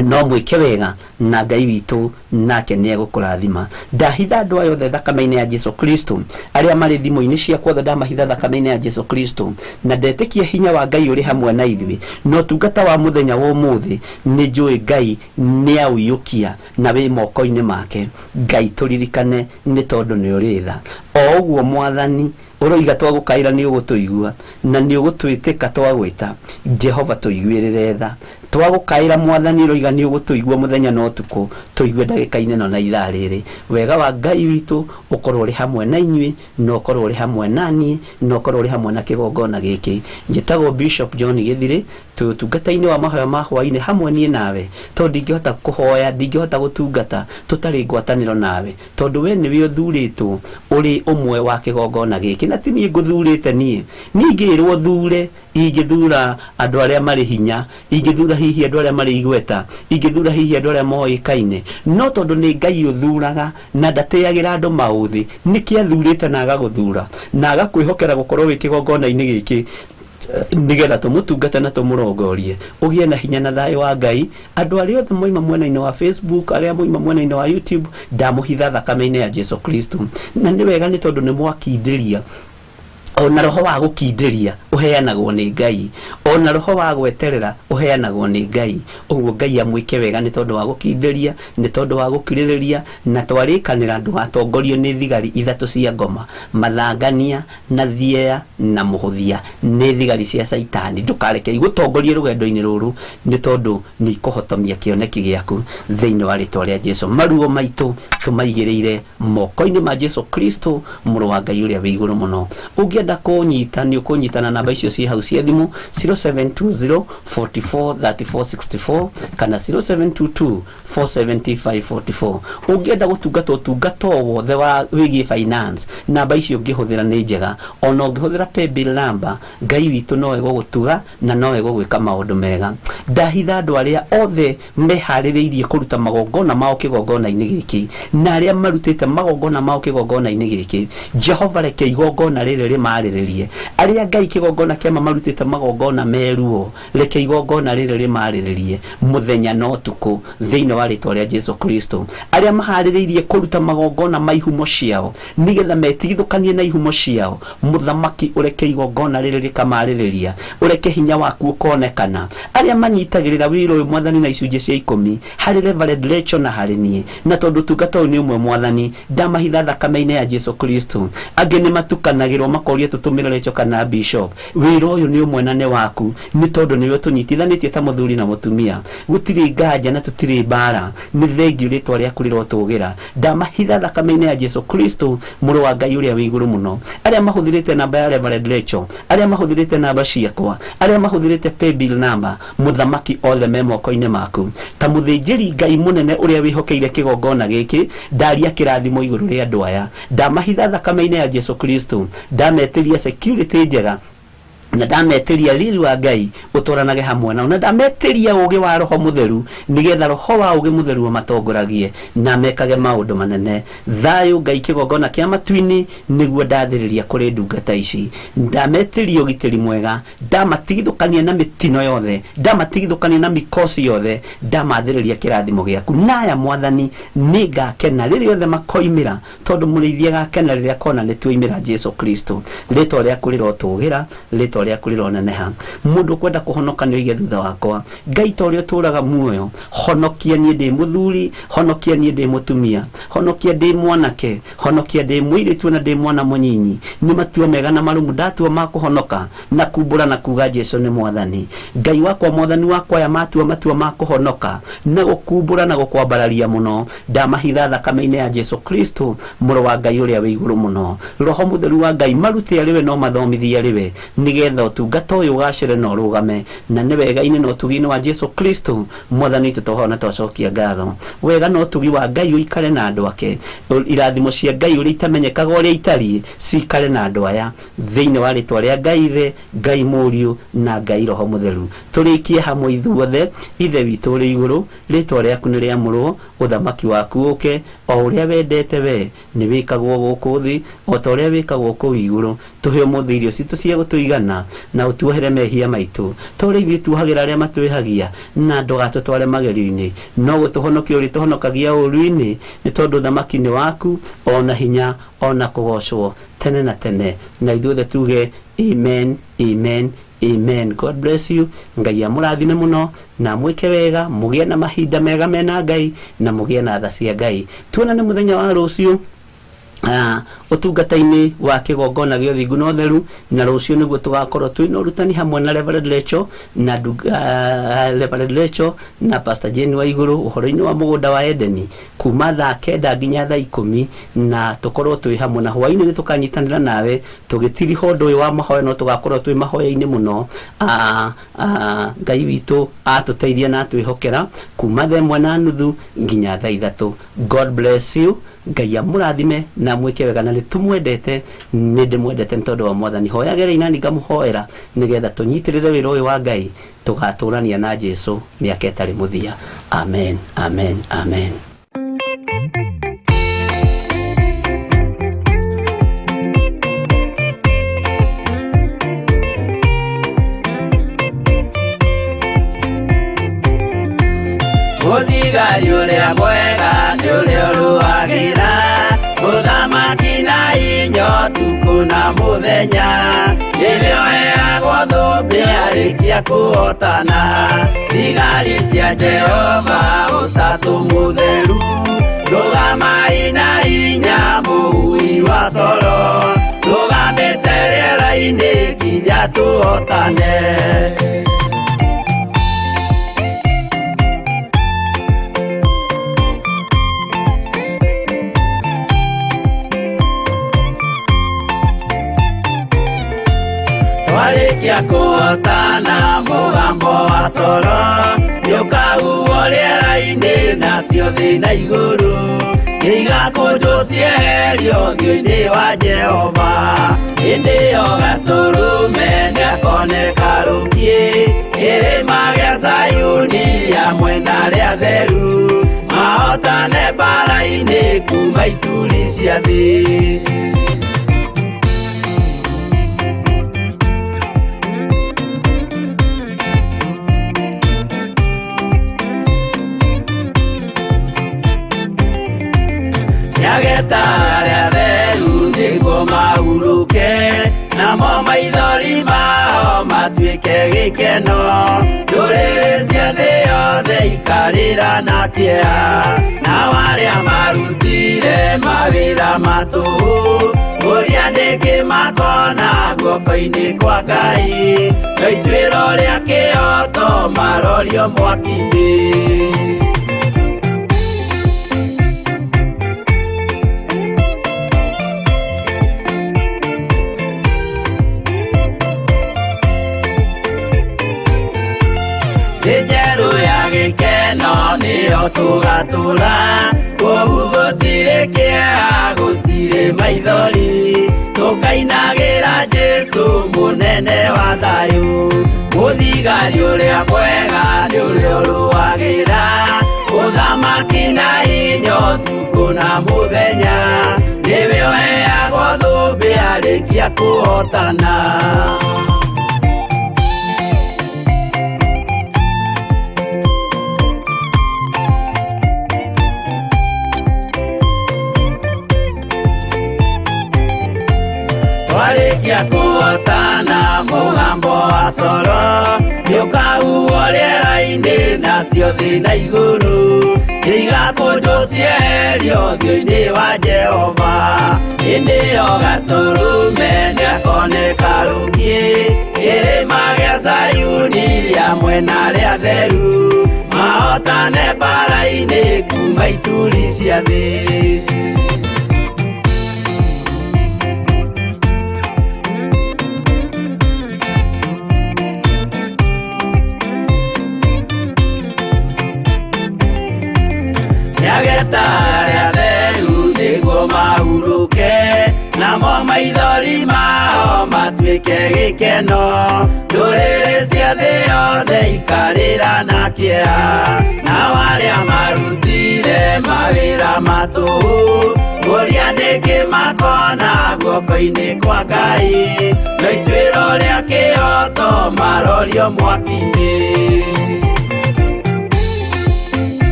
no mwike wega na Ngai witu nake ni egukurathima ndahitha andu aya othe thakame-ini ya Jesu Kristo aria mari thimu-ini ciakwa othe ndamahitha thakame-ini ya Jesu Kristo na ndetikia hinya wa Ngai uri hamwe na ithui no tungata wa muthenya wa umuthi ni njui Ngai ni auyukia na wi moko-ini make Ngai turirikane ni tondu ni uri tha o uguo mwathani uroiga twagukaira ni ugutuigua na ni ugutwitika twagwita Jehova tuiguirire tha twagukaira mwathani roiga ni ugutuigua muthenya no tuku tuigue ndagika-ini no na ithaa riri wega wa Ngai witu ukorwo uri hamwe na inyui no ukorwo uri hamwe nani no ukorwo uri hamwe na kigongona giki njitagwo Bishop John Githiri tutungata-ini wa Mahoya Ma Hwai-ni hamwe nie nawe tondu ndingihota kuhoya ndingihota gutungata tutari ngwataniro nawe tondu we niwe uthuritwo uri umwe wa kigongona giki na ti nie nguthurite nie ngirwo thure ingithura andu aria mari hinya ingithura hihi andu aria mari igweta ingithura hihi andu aria moikaine no tondu ni Ngai uthuraga na ndateagira andu mauthi niki athurite na agaguthura na agakwihokera gukorwo wi kigongona-ini giki nigetha tumutungata na tumurongorie ugie na hinya na thayo wa Ngai. Andu ari othe moima mwena-ini wa Facebook, aria moima mwena-ini wa YouTube, ndamuhitha thakame-ini ya Jesu Kristo. Na ni wega ni tondu ni mwakindiria ona roho wa gukindiria uheanagwo ni Ngai, ona roho wa gweterera uheanagwo ni Ngai. Uguo Ngai amwike wega ni tondu wa gukindiria, ni tondu wa gukiririria, na twarikanira ndugatongorio ni thigari ithatu cia ngoma, mathangania na thiea na muhuthia, ni thigari cia Saitani. Ndukareke igutongorie rugendo-ini ruru ni tondu ni ikuhotomia kioneki giaku thiini wa ritwa ria Jesu. Maruo maitu tumaigirire moko-ini ma Jesu Kristo, muru wa Ngai uria wi iguru muno. Ugienda kunyita ni ukunyitana namba icio ci hau cia thimu 0720 44 34 64 kana 0722 475 44. Ugienda gutungata utungata wothe wa wigi finance, namba icio ngihuthira ni njega. Ona ngihuthira paybill number, Ngai witu no ego gutuga na no ego gwika maundu mega. Ndahitha andu aria othe mehaririirie kuruta magongona mao kigongona-ini giki, na aria marutite magongona mao kigongona-ini giki, Jehova reke igongona riri rimariririe. Aria Ngai kigongona kia marutite magongona meruo, reke igongona riri rimariririe muthenya no tuku thiini wa ritwa ria Jesu Kristo. Aria mahaririirie kuruta magongona maihumo ciao nigetha metigithukanie na ihumo ciao, muthamaki ureke igongona riri rikamaririria, ureke hinya waku ukonekana. Aria manyitagirira wiro uyu mwathani na icunje cia 10 hari Reverend Rachel na hari nie, na tondu tungata ni umwe mwathani, ndamahitha thakame-ini ya Jesu Kristo. Angi ni matukanagirwo makoria tutumire Rachel kana Bishop, wiro uyu ni umwe na ne waku, ni tondu niwe tunyitithanitie ta muthuri na mutumia, gutiri nganja na tutiri bara, ni thengiu ritwa riaku rirotugira. Ndamahitha thakame-ini ya Jesu Kristo, muru wa Ngai uria wi iguru muno. Aria mahuthirite namba ya Reverend Rachel, aria mahuthirite namba ciakwa, aria mahuthirite paybill number, muthamaki othe me moko-ini maku. Ta muthinjiri Ngai munene uria wihokeire kigongona giki, ndaria kirathimo iguru ria andu aya. Ndamahitha thakame-ini ya Jesu Kristo, ndametiria security njega, na ndametiria riri wa Ngai utoranage hamwe nao, na ndametiria ugi wa roho mutheru nigetha roho wa ugi mutheru matongoragie na mekage maundu manene. Thayo Ngai kigongona kia matu-ini niguo ndathiriria kuri ndungata ici. Ndametiria ugitiri mwega, ndamatigithukania na mitino yothe, ndamatigithukania na mikosi yothe, ndamathiriria kirathimo giaku. Naya mwathani ni ngakena riri yothe makoimira, tondu murithia gakena riria kona ni tuimira Jesu Kristo. Ritwa riaku rirotugira, ritwa riaku rironeneha. Mundu kwenda kuhonoka ni oige thutha wakwa. Ngai ta uria uturaga muoyo, honokia nie ndi muthuri, honokia nie ndi mutumia, honokia ndi mwanake, honokia ndi muiritu na ndi mwana munyinyi. Ni matua mega na marumu ndatua ma kuhonoka na kumbura na kuga Jesu ni mwathani. Ngai wakwa mwathani wakwa ya matua ma kuhonoka na gukumbura na gukwambararia muno. Ndamahitha thakame-ini ya Jesu Kristo, muru wa Ngai uria wi iguru muno. Roho mutheru wa Ngai marute ariwe no mathomithie ariwe nigetha utungata uyu ugacire no rugame, na ni wega-ini no tugi-ini wa Jesu Kristo mwathani tutohona twacokia ngatho. Wega no tugi wa Ngai uikare na andu ake, irathimo cia Ngai uria itamenyekaga uria itari cikare na andu aya thiini wa ritwa ria Ngai Ithe, Ngai Muriu na Ngai Roho Mutheru. Turikie hamwe ithuothe. Ithe witu uri iguru, ritwa riaku ni riamurwo, uthamaki waku uke, o uria wendete we ni wikagwo guku thi, o ta uria wikagwo ku iguru. Tuhe umuthi irio citu cia gutuigana, na utuohere mehia maitu ta uria ithuĩ tuohagira aria matwihagia, na ndugatutware magerio-ini, no gutuhonokia uri tuhonokagia uru-ini, ni tondu thamaki ni waku, ona hinya ona kugocwo tene na tene. Na ithuothe tuge amen, amen, amen. God bless you. Ngai amurathime muno na mwike wega, mugie na mahinda mega mena Ngai, na mugie na tha cia Ngai. Tuonane muthenya wa ruciu utungata-ini wa kigongona gio thingu no theru, na rucio niguo tugakorwo twina urutani hamwe na Reverend Rachel na Reverend Rachel na Pastor Jane wa iguru uhoro-ini wa mugunda wa Edeni kuma thaa 9 nginya thaa 10, na tukorwo twi hamwe na hwaini ni tukanyitanira nawe tugitiri hondu uyu wa mahoya, no tugakorwo twi mahoya-ini muno. Ngai witu atuteithia na twihokera kuma thaa 1:30 nginya thaa 3. God bless you. Ngai amurathime na mwike wega, na nitumwendete, ni ndimwendete ntondu wa mwathani. Hoyagere inani ngamuhoera nigetha tunyitirire wira uyu wa Ngai, tugaturania na Jesu miaka itari muthia. Amen, amen, amen. na muthenya nĩrĩo heagwo thũmbĩ arĩkia kũhotana thigari cia Jehova ũtatũ mũtheru rũgamai na hinya mũhui wa coro rũgamĩte rĩera-inĩ nginya tũhotane. Twarĩkia kũhotana mũgambo wa coro nĩũkahuhwo rĩera-inĩ nacio thĩ na igũrũ igakũnjwo cieherio ũthiũ-inĩ wa Jehova hĩndĩ ĩyo gatũrũme nĩakoneka rũngĩ kĩrĩma gĩa Zayuni hamwe na arĩa atheru mahotane mbara-inĩ kuma ituri cia thĩ. Nyageta arĩa atheru nĩguo mahurũke namo maithori mao matuĩke gĩkeno ndũrĩrĩ cia thĩ yothe ikarĩra na kĩeha nao arĩa marutire mawĩra matũhũ ũrĩa nĩngĩ makona guoko-inĩ kwa Ngai na ituĩro rĩa kĩhoto marorio mwaki-inĩ. Njerũ ya gĩkeno nĩyo tũgatũra kũu gũtirĩ kĩeha gũtirĩ maithori tũkainagĩra Jesũ mũnene wa thayũ mũthigari ũrĩa mwega nĩ ũrĩa ũrũagĩra ũthamaki na hinya ũtukũ na mũthenya nĩwe ũheagwo thũmbĩ arĩkia kũhotana. Twarĩkia kũhotana mũgambo wa coro nĩũkahuhwo rĩera-inĩ nacio thĩ na igũrũ igakũnjwo cieherio ũthiũ-inĩ wa Jehova hĩndĩ ĩyo gatũrũme nĩakoneka rũngĩ kĩrĩma gĩa Zayuni hamwe na arĩa atheru mahotane mbara-inĩ kuma ituri cia thĩ. Nyageta arĩa atheru nĩguo mahurũke namo maithori mao matuĩke gĩkeno ndũrĩrĩ cia thĩ yothe ikarĩra na kĩeha nao arĩa marutire mawĩra matũhũ ũrĩa nĩngĩ makona guoko-inĩ kwa Ngai na ituĩro rĩa kĩhoto marorio mwaki-inĩ.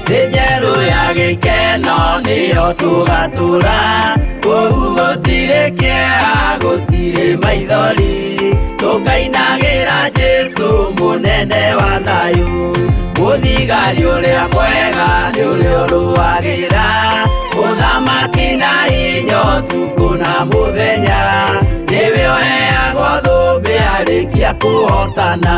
Njerũ ya gĩkeno nĩyo tũgatũra kũu gũtirĩ kĩeha gũtirĩ maithori tũkainagĩra Jesũ mũnene wa thayũ mũthigari ũrĩa mwega nĩ ũrĩa ũrũagĩra ũthamaki na hinya ũtukũ na mũthenya nĩwe ũheagwo thũmbĩ arĩkia kũhotana.